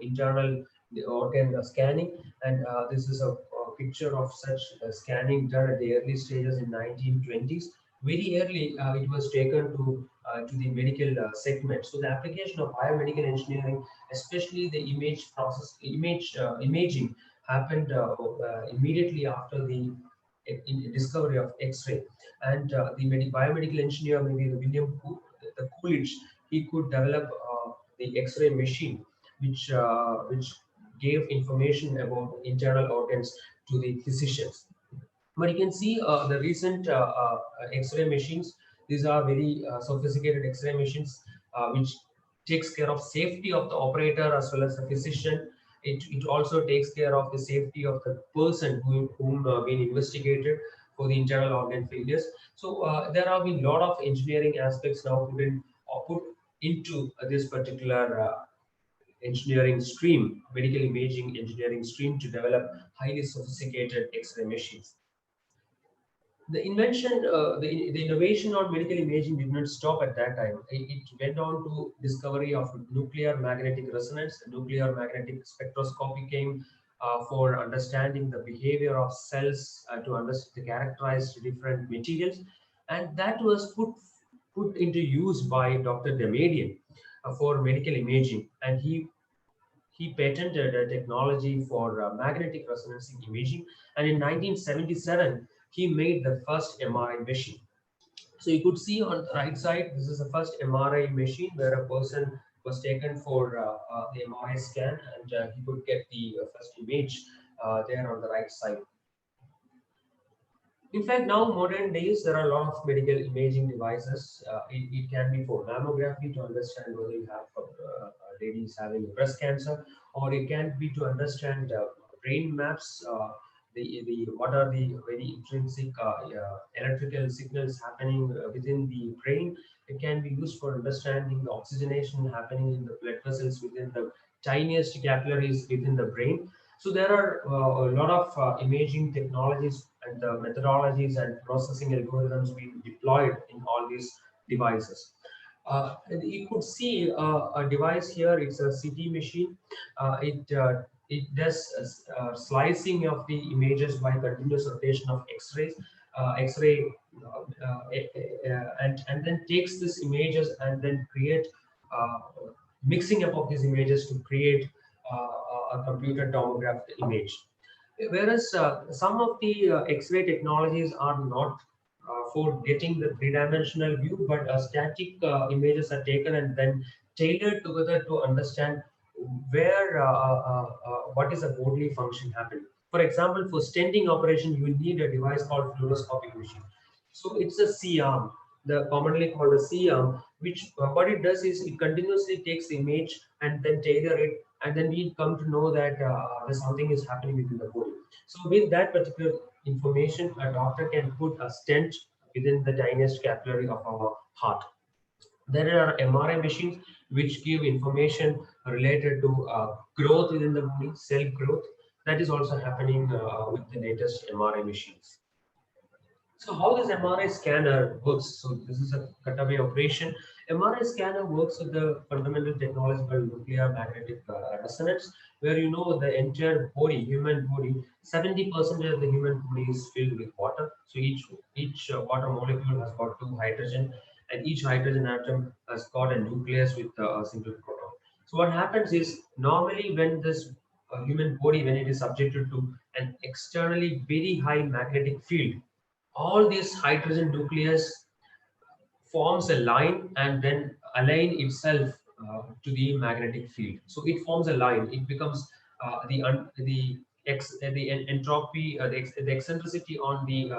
internal organ scanning, and this is a picture of such scanning done at the early stages in 1920s. Very early, it was taken to the medical segment. So the application of biomedical engineering, especially the imaging, happened immediately after the discovery of X-ray. And the biomedical engineer, maybe the Coolidge, he could develop the X-ray machine, which gave information about internal organs to the physicians. But you can see the recent X-ray machines. These are very sophisticated X-ray machines, which takes care of safety of the operator as well as the physician. It also takes care of the safety of the person whom being investigated for the internal organ failures. So there have been a lot of engineering aspects now put into this particular engineering stream, medical imaging engineering stream, to develop highly sophisticated X-ray machines. The invention, the innovation on medical imaging did not stop at that time. It went on to discovery of nuclear magnetic resonance. Nuclear magnetic spectroscopy came for understanding the behavior of cells, to understand to characterize different materials, and that was put into use by Dr. Damadian for medical imaging, and he patented a technology for magnetic resonance imaging, and in 1977 he made the first MRI machine. So you could see on the right side, this is the first MRI machine where a person was taken for the MRI scan, and he could get the first image there on the right side. In fact, now modern days, there are a lot of medical imaging devices. It can be for mammography to understand whether you have ladies having breast cancer, or it can be to understand brain maps, the what are the very intrinsic electrical signals happening within the brain. It can be used for understanding the oxygenation happening in the blood vessels within the tiniest capillaries within the brain. So there are a lot of imaging technologies and methodologies and processing algorithms being deployed in all these devices. You could see a device here. It's a CT machine. It does slicing of the images by continuous rotation of X-rays, X-ray, and then takes these images and then create mixing up of these images to create a computer tomographed image. Whereas some of the X-ray technologies are not for getting the three-dimensional view, but static images are taken and then tailored together to understand where what is a bodily function happening. For example, for stenting operation, you will need a device called fluoroscopic machine. So it's a C-arm, the commonly called a C-arm, which what it does is it continuously takes the image and then tailor it, and then we come to know that there's something is happening within the body. So with that particular information, a doctor can put a stent within the tiniest capillary of our heart. There are MRI machines which give information related to growth within the body, cell growth. That is also happening with the latest MRI machines. So how this MRI scanner works? So this is a cutaway operation. MRI scanner works with the fundamental technology called nuclear magnetic resonance, where you know the entire body, human body, 70% of the human body is filled with water. So each water molecule has got two hydrogen, and each hydrogen atom has got a nucleus with a single proton. So what happens is normally when this human body, when it is subjected to an externally very high magnetic field, all these hydrogen nucleus forms a line and then align itself to the magnetic field. So it forms a line. It becomes the entropy, the eccentricity on the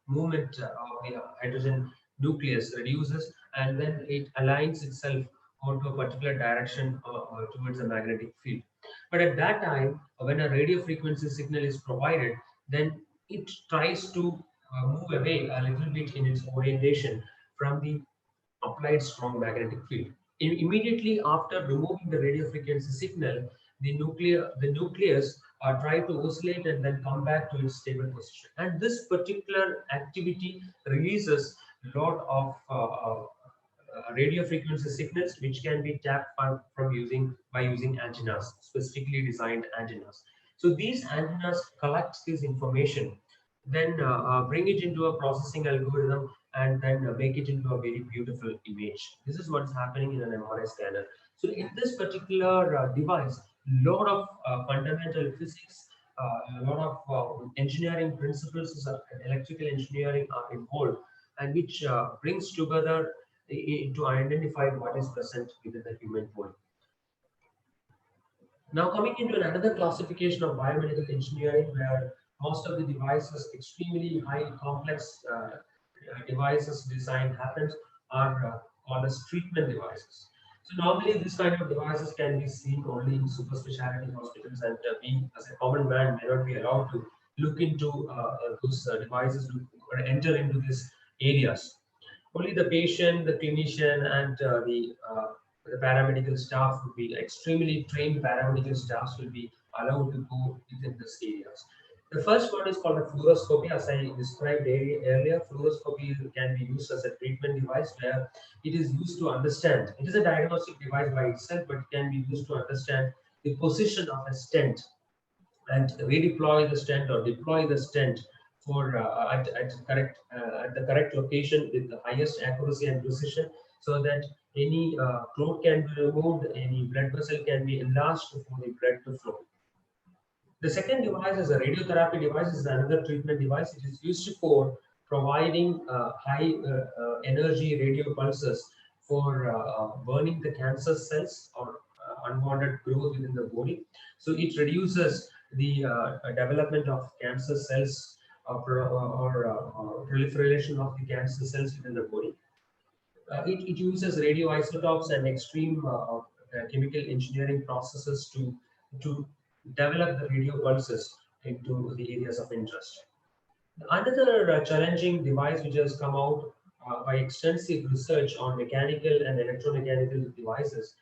movement of the hydrogen nucleus reduces, and then it aligns itself onto a particular direction towards the magnetic field. But at that time, when a radio frequency signal is provided, then it tries to move away a little bit in its orientation from the applied strong magnetic field. Immediately after removing the radio frequency signal, the nucleus try to oscillate and then come back to its stable position. And this particular activity releases a lot of radio frequency signals which can be tapped from using by using antennas, specifically designed antennas. So these antennas collect this information, then bring it into a processing algorithm, and then make it into a very beautiful image. This is what's happening in an MRI scanner. So in this particular device, lot of fundamental physics, a lot of engineering principles, electrical engineering are involved, and which brings together to identify what is present within the human body. Now coming into another classification of biomedical engineering, where most of the devices, extremely high complex devices design happens, are called as treatment devices. So normally these kind of devices can be seen only in super specialty hospitals, and we as a common man may not be allowed to look into those devices or enter into these areas. Only the patient, the clinician, and the paramedical staff would be extremely trained paramedical staffs will be allowed to go within these areas. The first one is called a fluoroscopy. As I described earlier, fluoroscopy can be used as a treatment device where it is used to understand. It is a diagnostic device by itself, but it can be used to understand the position of a stent and redeploy the stent or deploy the stent for at the correct location with the highest accuracy and precision, so that any clot can be removed, any blood vessel can be enlarged for the blood to flow. The second device is a radiotherapy device. Is another treatment device. It is used for providing high energy radio pulses for burning the cancer cells or unwanted growth within the body. So it reduces the development of cancer cells or proliferation of the cancer cells within the body. It uses radioisotopes and extreme chemical engineering processes to develop the radio pulses into the areas of interest. Another challenging device which has come out by extensive research on mechanical and electromechanical devices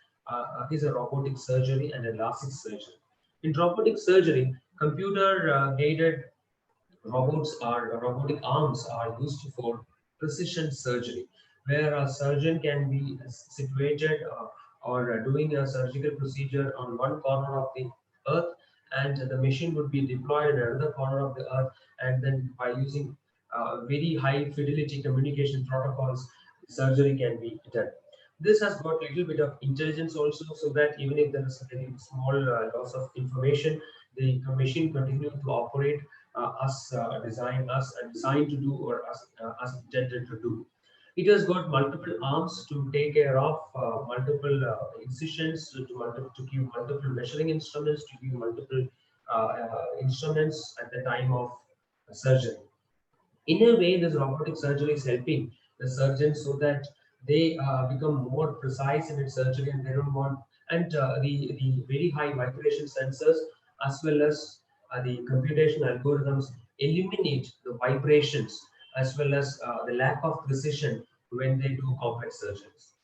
is a robotic surgery and a LASIK surgery. In robotic surgery, computer guided robots are robotic arms are used for precision surgery, where a surgeon can be situated or doing a surgical procedure on one corner of the earth, and the machine would be deployed in another corner of the earth, and then by using very high fidelity communication protocols, surgery can be done. This has got a little bit of intelligence also, so that even if there is a very small loss of information, the machine continues to operate designed to do, or as intended to do. It has got multiple arms to take care of multiple incisions, to give multiple measuring instruments, to give multiple instruments at the time of surgery. In a way, this robotic surgery is helping the surgeon so that they become more precise in its surgery, and they don't want, and the very high vibration sensors as well as the computation algorithms eliminate the vibrations as well as the lack of precision when they do complex surgeries.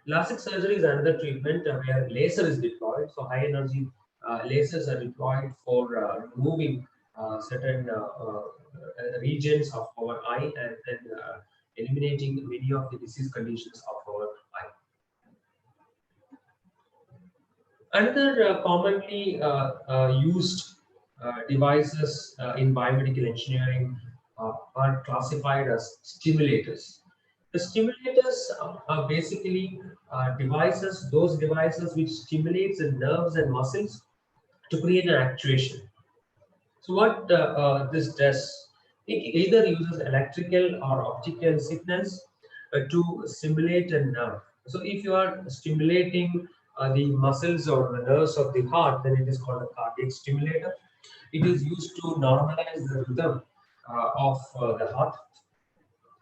LASIK surgery is another treatment where laser is deployed. So high energy lasers are deployed for removing certain regions of our eye, and then eliminating many of the disease conditions of our eye. Another commonly used devices in biomedical engineering are classified as stimulators. The stimulators are basically those devices which stimulates the nerves and muscles to create an actuation. So what this does, it either uses electrical or optical signals to stimulate a nerve. So if you are stimulating the muscles or the nerves of the heart, then it is called a cardiac stimulator. It is used to normalize the rhythm of the heart.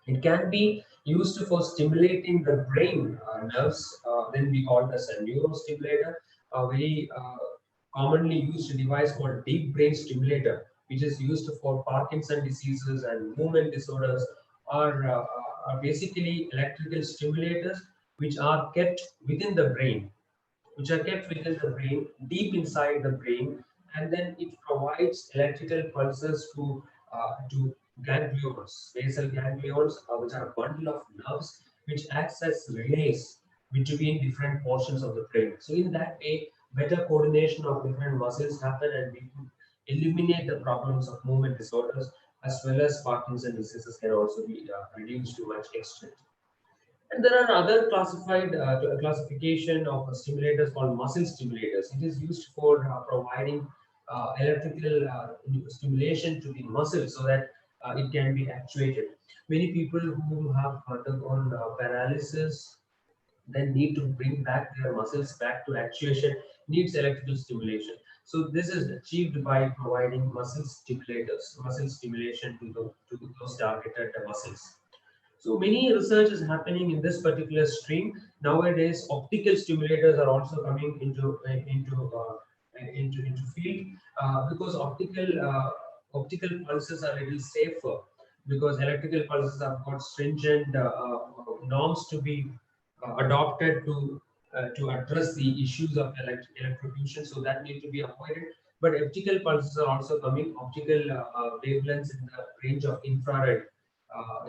It can be used for stimulating the brain nerves, then we call it as a neurostimulator. A very commonly used device called deep brain stimulator, which is used for Parkinson diseases and movement disorders, are basically electrical stimulators which are kept within the brain, deep inside the brain, and then it provides electrical pulses to ganglions, basal ganglions, which are a bundle of nerves which acts as relays between different portions of the brain. So in that way, better coordination of different muscles happen, and we could eliminate the problems of movement disorders, as well as Parkinson diseases can also be reduced to much extent. And there are other classification of stimulators called muscle stimulators. It is used for providing electrical stimulation to the muscle so that it can be actuated. Many people who have undergone paralysis then need to bring back their muscles back to actuation, needs electrical stimulation. So this is achieved by providing muscle stimulators, muscle stimulation to those targeted muscles. So many research is happening in this particular stream. Nowadays, optical stimulators are also coming into field because optical pulses are a little safer, because electrical pulses have got stringent norms to be adopted to address the issues of electrocution. So that need to be avoided. But optical pulses are also coming. Optical wavelengths in the range of infrared,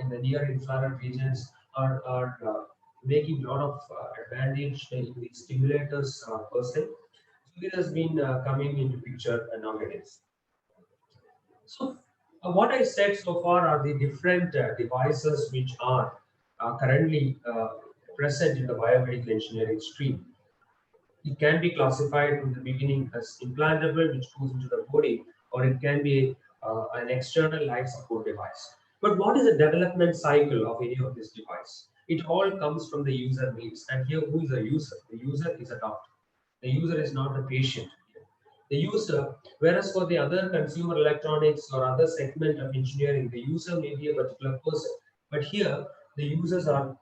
in the near infrared regions, are making a lot of advantage in the stimulators per se. So this has been coming into picture nowadays. So what I said so far are the different devices which are currently present in the biomedical engineering stream. It can be classified from the beginning as implantable, which goes into the body, or it can be an external life support device. But what is the development cycle of any of this device? It all comes from the user needs. And here, who is the user? The user is a doctor. The user is not the patient. The user, whereas for the other consumer electronics or other segment of engineering, the user may be a particular person. But here, the users are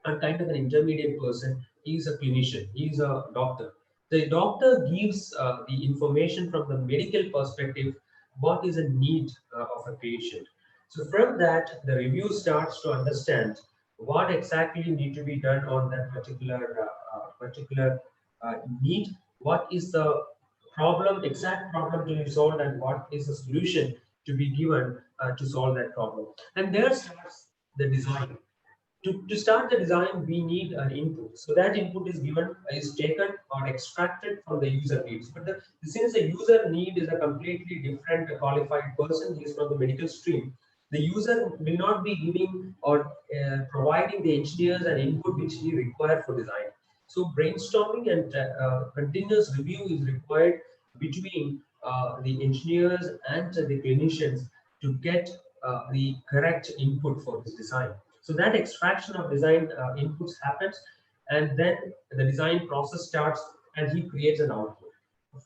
kind of an intermediate person. He is a clinician, he is a doctor. The doctor gives the information from the medical perspective, what is a need of a patient. So from that, the review starts to understand what exactly need to be done on that particular need, what is the exact problem to be solved, and what is the solution to be given to solve that problem. And there starts the design. To start the design, we need an input. So that input is taken or extracted from the user needs. But since the user need is a completely different qualified person, he is from the medical stream, the user will not be giving or providing the engineers an input which he required for design. So brainstorming and continuous review is required between the engineers and the clinicians to get the correct input for this design. So that extraction of design inputs happens, and then the design process starts, and he creates an output.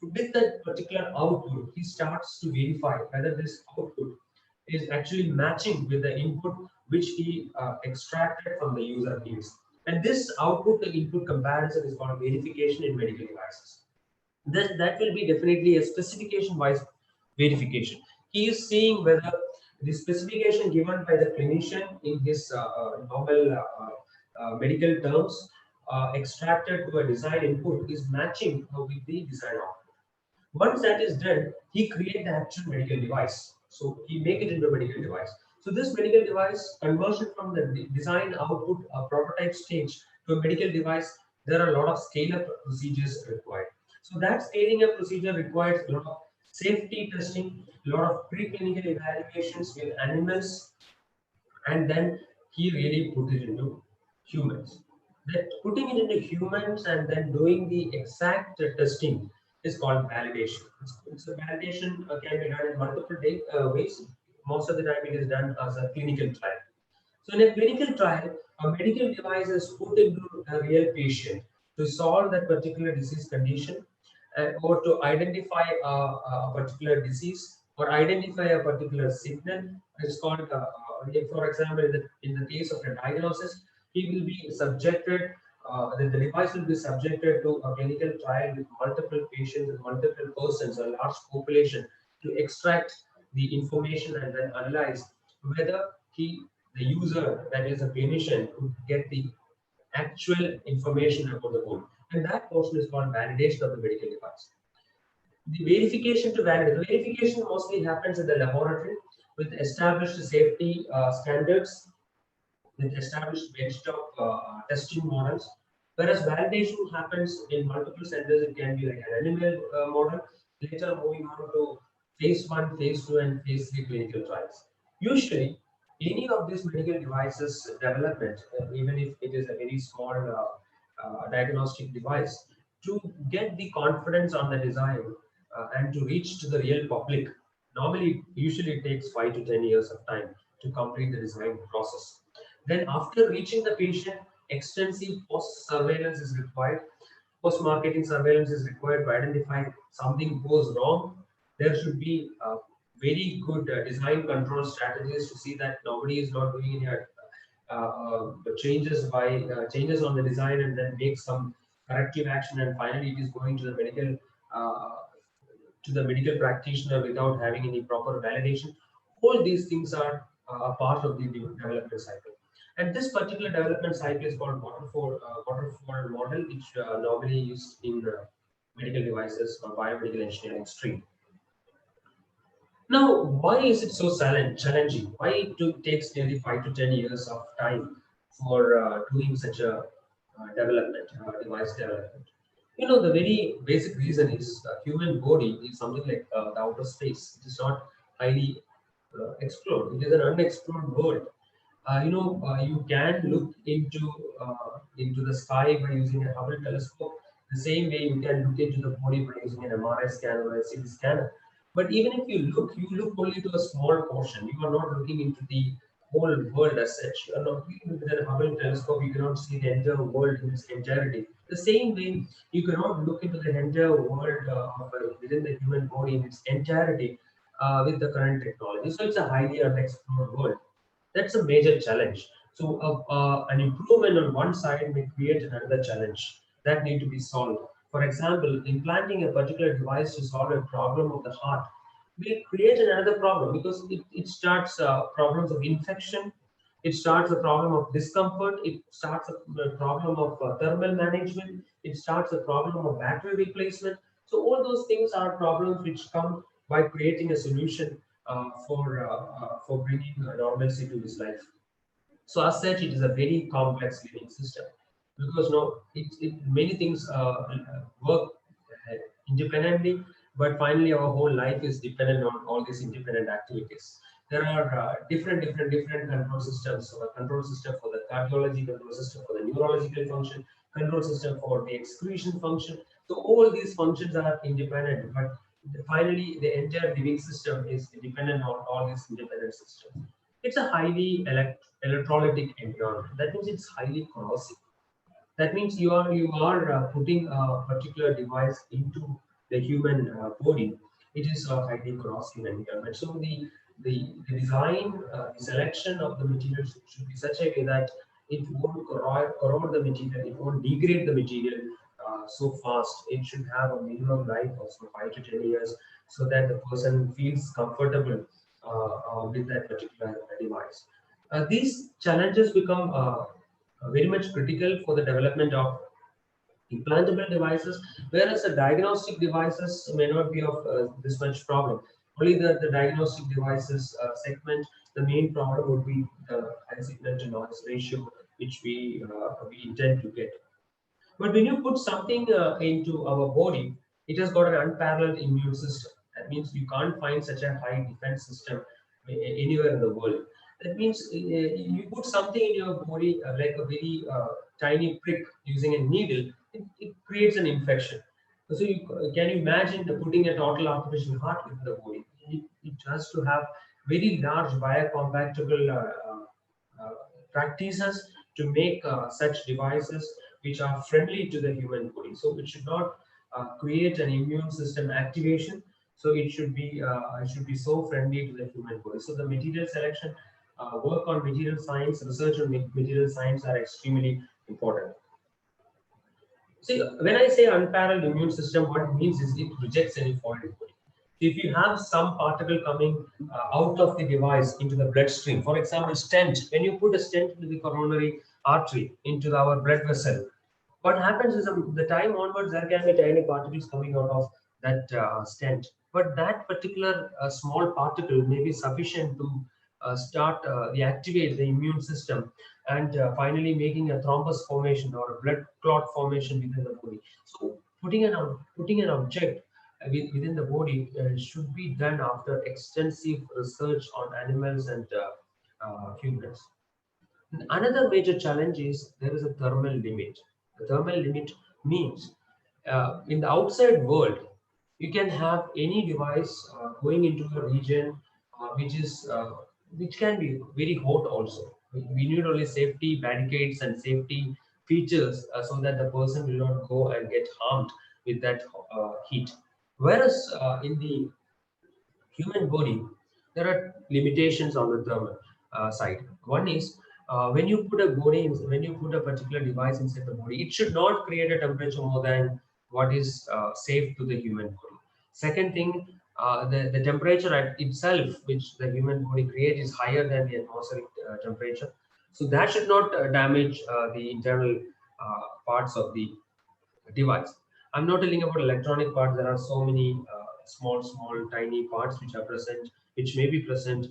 With that particular output, he starts to verify whether this output is actually matching with the input which he extracted from the user needs. And this output to input comparison is called verification in medical devices. That will be definitely a specification-wise verification. He is seeing whether the specification given by the clinician in his normal medical terms extracted to a design input is matching with the design output. Once that is done, he create the actual medical device. So he make it into a medical device. So this medical device conversion from the design output prototype stage to a medical device, there are a lot of scale-up procedures required. So that scaling up procedure requires a lot of safety testing, a lot of preclinical evaluations with animals, and then he really put it into humans. That putting it into humans and then doing the exact testing is called validation. It's a validation can be done in multiple ways. Most of the time, it is done as a clinical trial. So in a clinical trial, a medical device is put into a real patient to solve that particular disease condition, or to identify a particular disease or identify a particular signal. It's called, for example, in the case of a diagnosis, he will be subjected, the device will be subjected to a clinical trial with multiple patients and multiple persons, a large population, to extract the information and then analyze whether the user, that is a clinician, would get the actual information about the whole. And that portion is called validation of the medical device. The verification to validate. The verification mostly happens in the laboratory with established safety standards, with established benchtop testing models. Whereas validation happens in multiple centers, it can be like an animal model, later moving on to phase 1, phase 2, and phase 3 clinical trials. Usually, any of these medical devices development, even if it is a very small diagnostic device, to get the confidence on the design and to reach to the real public, normally, usually it takes 5 to 10 years of time to complete the design process. Then after reaching the patient, extensive post-surveillance is required. Post-marketing surveillance is required to identify something goes wrong. There should be very good design control strategies to see that nobody is not doing any changes on the design and then make some corrective action, and finally it is going to the uh, medical practitioner without having any proper validation. All these things are a part of the development cycle. And this particular development cycle is called waterfall model, which normally used in medical devices or biomedical engineering stream. Now, why is it so challenging? Why it takes nearly 5 to 10 years of time for doing such a device development? The very basic reason is human body is something like the outer space. It is not highly explored. It is an unexplored world. You can look into the sky by using a Hubble telescope. The same way you can look into the body by using an MRI scanner or a CT scanner. But even if you look only to a small portion. You are not looking into the whole world as such. You are not looking into the Hubble telescope. You cannot see the entire world in its entirety. The same way, you cannot look into the entire world within the human body in its entirety with the current technology. So it's a highly unexplored world. That's a major challenge. So an improvement on one side may create another challenge that need to be solved. For example, implanting a particular device to solve a problem of the heart will create another problem because it starts problems of infection, it starts a problem of discomfort, it starts a problem of thermal management, it starts a problem of battery replacement. So all those things are problems which come by creating a solution for bringing normalcy to this life. So as such, it is a very complex living system because many things work independently, but finally our whole life is dependent on all these independent activities. There are different control systems. So a control system for the cardiology, control system for the neurological function, control system for the excretion function. So all these functions are independent, but finally the entire living system is dependent on all these independent systems. It's a highly electrolytic environment. That means it's highly corrosive. That means you are putting a particular device into the human body. It is a highly corrosive environment. So the design, the selection of the material should be such a way that it won't corrode the material, it won't degrade the material so fast. It should have a minimum life of 5 to 10 years so that the person feels comfortable with that particular device. These challenges become very much critical for the development of implantable devices, whereas the diagnostic devices may not be of this much problem. Only the diagnostic devices segment, the main problem would be the high signal to noise ratio, which we intend to get. But when you put something into our body, it has got an unparalleled immune system. That means you can't find such a high defense system anywhere in the world. That means you put something in your body like a very tiny prick using a needle, it creates an infection. So can you imagine putting a total artificial heart within the body? It has to have very large biocompatible practices to make such devices which are friendly to the human body. So it should not create an immune system activation. So it should be so friendly to the human body. So the material selection, work on material science, research on material science are extremely important. See, when I say unparalleled immune system, what it means is it rejects any foreign body. If you have some particle coming out of the device into the bloodstream, for example, stent, when you put a stent into the coronary artery, into our blood vessel, what happens is the time onwards, there can be tiny particles coming out of that stent. But that particular small particle may be sufficient to start the activate the immune system and finally making a thrombus formation or a blood clot formation within the body. So putting an object within the body should be done after extensive research on animals and humans. Another major challenge is there is a thermal limit. The thermal limit means in the outside world, you can have any device going into a region which can be very hot also. We need only safety barricades and safety features so that the person will not go and get harmed with that heat. Whereas in the human body, there are limitations on the thermal side. One is when you put a when you put a particular device inside the body, it should not create a temperature more than what is safe to the human body. Second thing, the temperature at itself, which the human body creates, is higher than the atmospheric temperature. So that should not damage the internal parts of the device. I'm not telling about electronic parts. There are so many small, tiny parts which are present, which may be present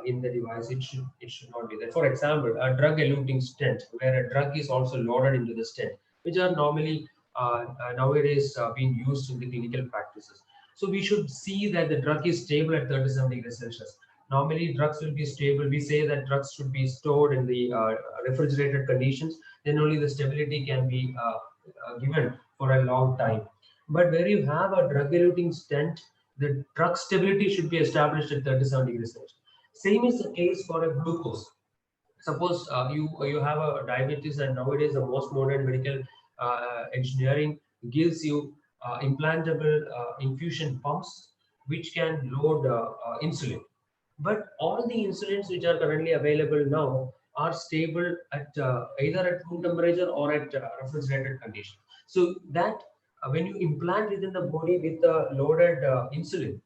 in the device. It should not be there. For example, a drug-eluting stent, where a drug is also loaded into the stent, which are normally nowadays being used in the clinical practices. So we should see that the drug is stable at 37 degrees Celsius. Normally, drugs will be stable. We say that drugs should be stored in the refrigerated conditions. Then only the stability can be given for a long time. But where you have a drug-eluting stent, the drug stability should be established at 37 degrees Celsius. Same is the case for a glucose. Suppose you have a diabetes, and nowadays the most modern medical engineering gives you implantable infusion pumps which can load insulin. But all the insulins which are currently available now are stable at either at room temperature or at refrigerated condition. So that when you implant within the body with the loaded insulin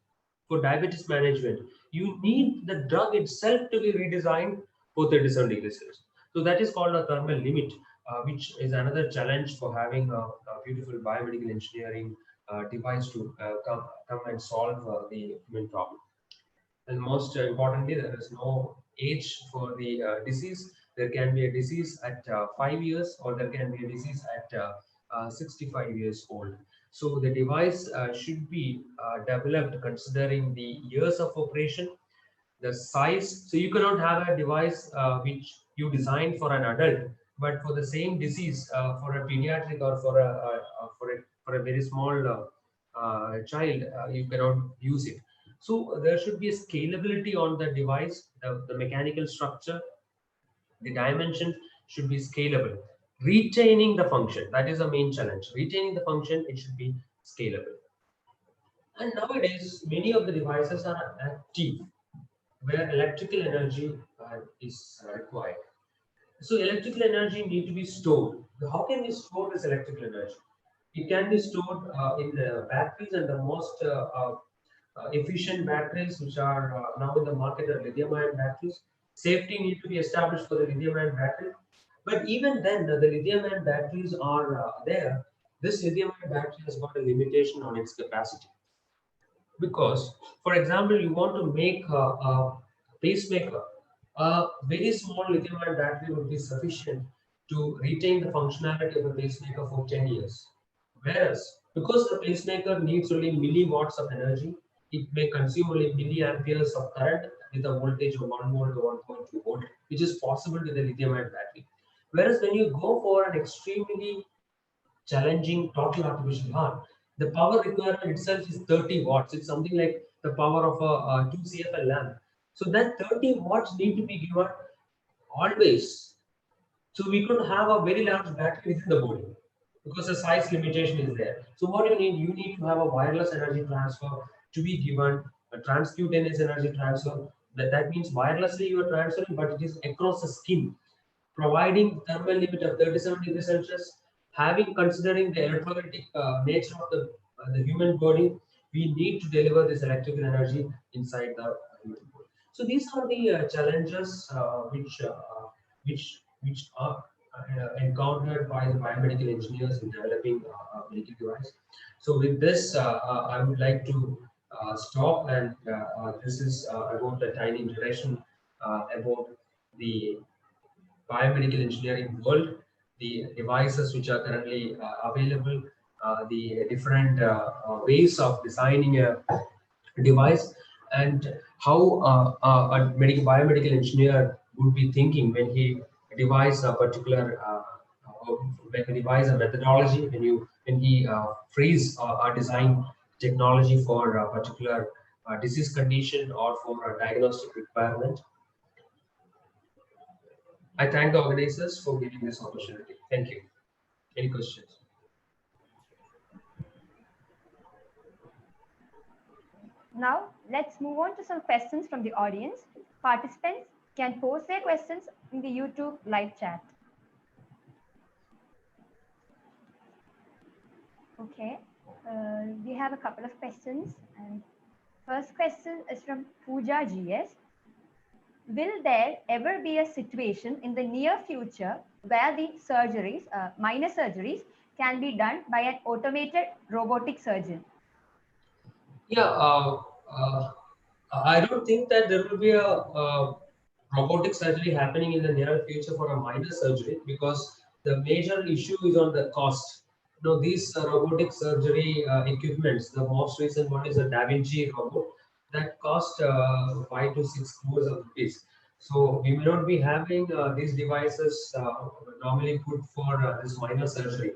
for diabetes management, you need the drug itself to be redesigned for 37 degrees Celsius. So that is called a thermal limit, which is another challenge for having a beautiful biomedical engineering device to come and solve the human problem. And most importantly, there is no age for the disease. There can be a disease at 5 years, or there can be a disease at 65 years old. So the device should be developed considering the years of operation, the size. So you cannot have a device which you design for an adult, but for the same disease, for a pediatric or for a very small child, you cannot use it. So there should be a scalability on the device, the mechanical structure, the dimensions should be scalable. Retaining the function, that is the main challenge. Retaining the function, it should be scalable. And nowadays, many of the devices are active, where electrical energy is required. So electrical energy need to be stored. How can we store this electrical energy? It can be stored in the batteries, and the most efficient batteries which are now in the market are lithium-ion batteries. Safety need to be established for the lithium-ion battery. But even then, the lithium-ion batteries are there. this lithium-ion battery has got a limitation on its capacity. Because, for example, you want to make a pacemaker, a very small lithium-ion battery would be sufficient to retain the functionality of a pacemaker for 10 years. Whereas, because the pacemaker needs only milliwatts of energy, it may consume only milliamperes of current with a voltage of 1 volt or 1.2 volt, which is possible with a lithium-ion battery. Whereas when you go for an extremely challenging total artificial heart, the power requirement itself is 30 watts. It's something like the power of a 2 CFL lamp. So that 30 watts need to be given always. So we could have a very large battery within the body because the size limitation is there. So what you need to have a wireless energy transfer to be given a transcutaneous energy transfer. That means wirelessly you are transferring, but it is across the skin, providing thermal limit of 37 degrees Celsius, having considering the electrolytic nature of the human body, we need to deliver this electrical energy inside the human body. So these are the challenges which are encountered by the biomedical engineers in developing a medical device. So with this, I would like to stop, and this is about a tiny introduction about the biomedical engineering world, the devices which are currently available, the different ways of designing a device, and how a biomedical engineer would be thinking when he devise a particular when he devise a methodology, when he freeze a design technology for a particular disease condition or for a diagnostic requirement. I thank the organizers for giving this opportunity. Thank you. Any questions? Now, let's move on to some questions from the audience. Participants can post their questions in the YouTube live chat. Okay, we have a couple of questions. And first question is from Pooja GS. Will there ever be a situation in the near future where the surgeries, minor surgeries, can be done by an automated robotic surgeon? Yeah, I don't think that there will be a robotic surgery happening in the near future for a minor surgery, because the major issue is on the cost. You know, these robotic surgery equipments, the most recent one is a Da Vinci robot that cost 5 to 6 crores of rupees. So we may not be having these devices normally put for this minor surgery.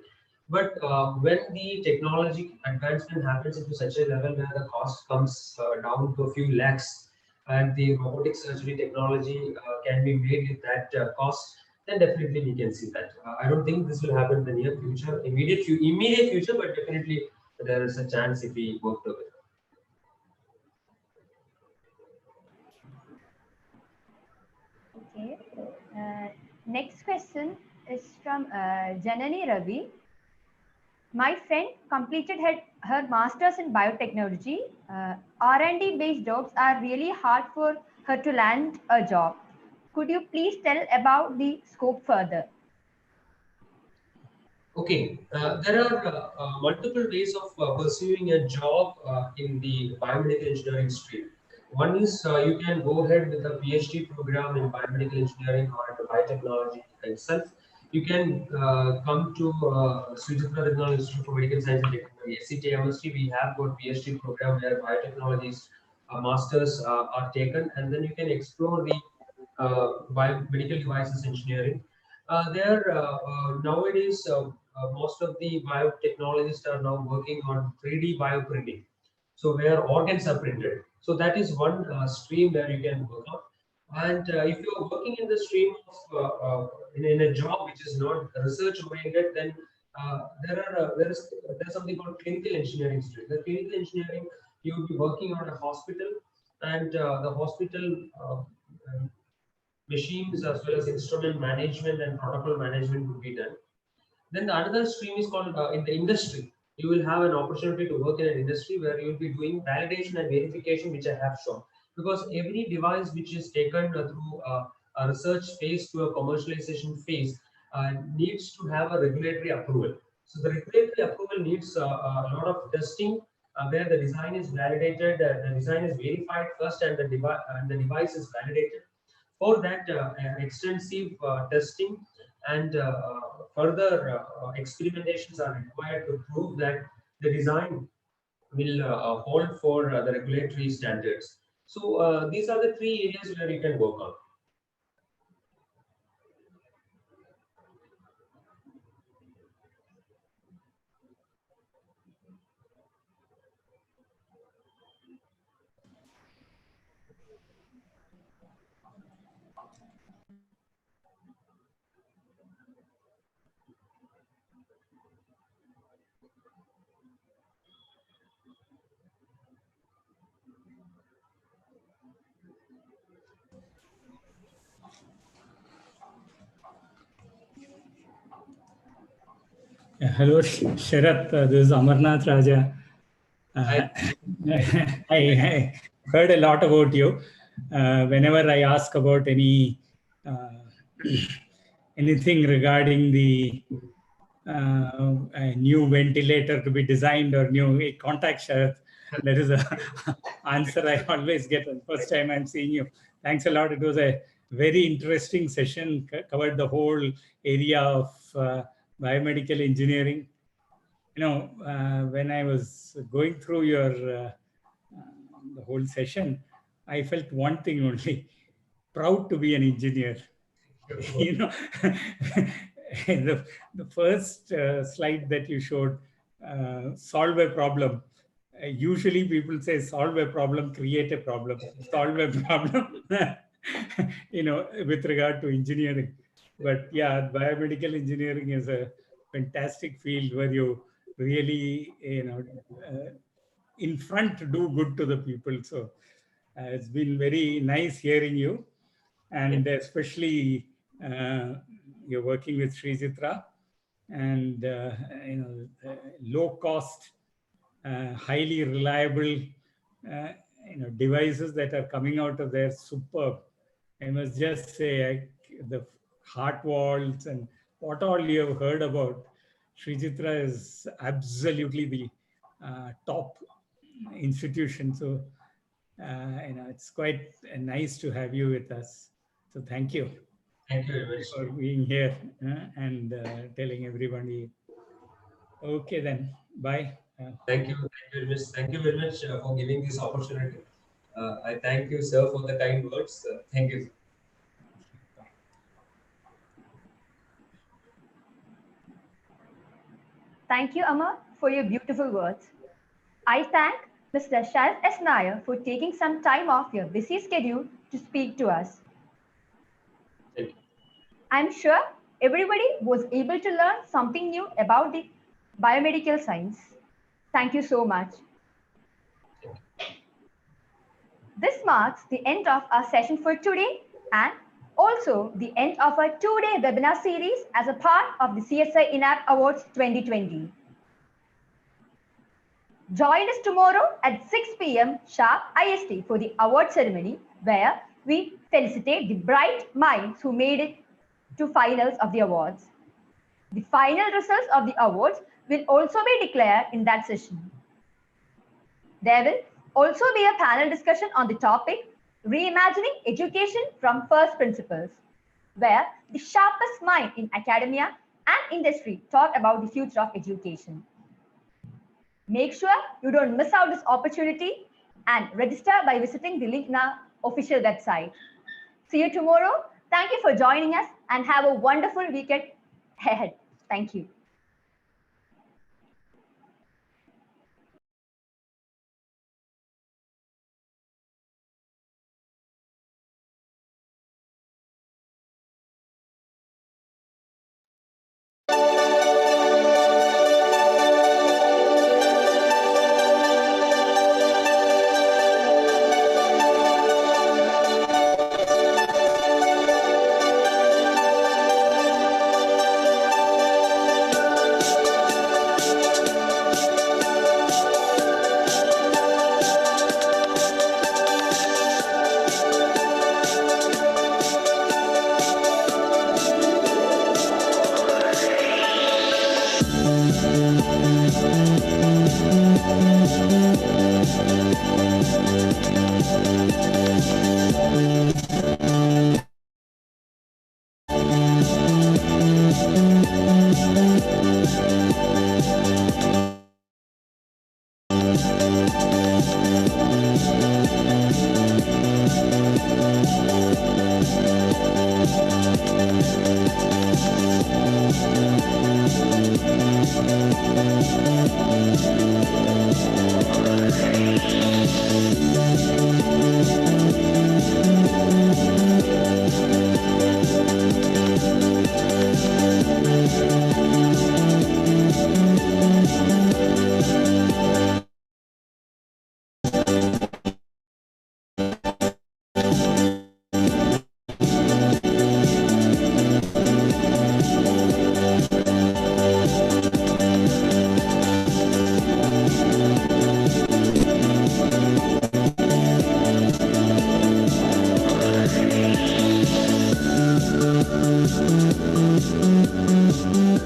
But when the technology advancement happens into such a level where the cost comes down to a few lakhs, and the robotic surgery technology can be made with that cost, then definitely we can see that. I don't think this will happen in the near future, immediate future, but definitely there is a chance if we work together. Okay. Next question is from Janani Ravi. My friend completed her master's in biotechnology. R&D based jobs are really hard for her to land a job. Could you please tell about the scope further? Okay, there are multiple ways of pursuing a job in the biomedical engineering stream. One is you can go ahead with a PhD program in biomedical engineering or in biotechnology itself. You can come to Sujitra Technology Institute for Medical Science and Technology, SCTMST. We have got PhD program where biotechnologies masters are taken, and then you can explore the biomedical devices engineering. Nowadays, most of the biotechnologists are now working on 3D bioprinting, so where organs are printed. So that is one stream where you can work on. And if you are working in the stream of in a job which is not research oriented, then there's something called clinical engineering stream. The clinical engineering, you will be working on a hospital, and the hospital machines as well as instrument management and protocol management would be done. Then the another stream is called in the industry. You will have an opportunity to work in an industry where you will be doing validation and verification, which I have shown. Because every device which is taken through a research phase to a commercialization phase needs to have a regulatory approval. So the regulatory approval needs a lot of testing where the design is validated, the design is verified first, and the device is validated. For that, extensive testing and further experimentations are required to prove that the design will hold for the regulatory standards. So these are the three areas where you can work on. Hello, Sharath. This is Amarnath Raja. I heard a lot about you. Whenever I ask about any anything regarding the a new ventilator to be designed or new contact Sharath, that is a answer I always get the first time I'm seeing you. Thanks a lot. It was a very interesting session, covered the whole area of biomedical engineering. You know, when I was going through your the whole session, I felt one thing only: proud to be an engineer. You know, the first slide that you showed, solve a problem. Usually people say solve a problem, create a problem, solve a problem, you know, with regard to engineering. But yeah, biomedical engineering is a fantastic field where you really, you know, in front do good to the people. So it's been very nice hearing you, and especially you're working with Sri Chitra, and you know, low cost, highly reliable, you know, devices that are coming out of there, superb. I must just say, the heart walls and what all you have heard about, Sri Chitra is absolutely the top institution. So you know, it's quite nice to have you with us. So thank you. Thank you very much for being here and telling everybody. Okay, then. Bye. Thank you very much. Thank you very much for giving this opportunity. I thank you, sir, for the kind words. Thank you. Thank you, Amar, for your beautiful words. I thank Mr. Sharath S. Nair for taking some time off your busy schedule to speak to us. Thank you. I'm sure everybody was able to learn something new about the biomedical science. Thank you so much. This marks the end of our session for today and also the end of our two-day webinar series as a part of the CSI InApp Awards 2020. Join us tomorrow at 6 p.m. sharp IST for the award ceremony, where we felicitate the bright minds who made it to finals of the awards. The final results of the awards will also be declared in that session. There will also be a panel discussion on the topic Reimagining Education from First Principles, where the sharpest mind in academia and industry talk about the future of education. Make sure you don't miss out this opportunity and register by visiting the link in our official website. See you tomorrow. Thank you for joining us and have a wonderful weekend ahead. Thank you.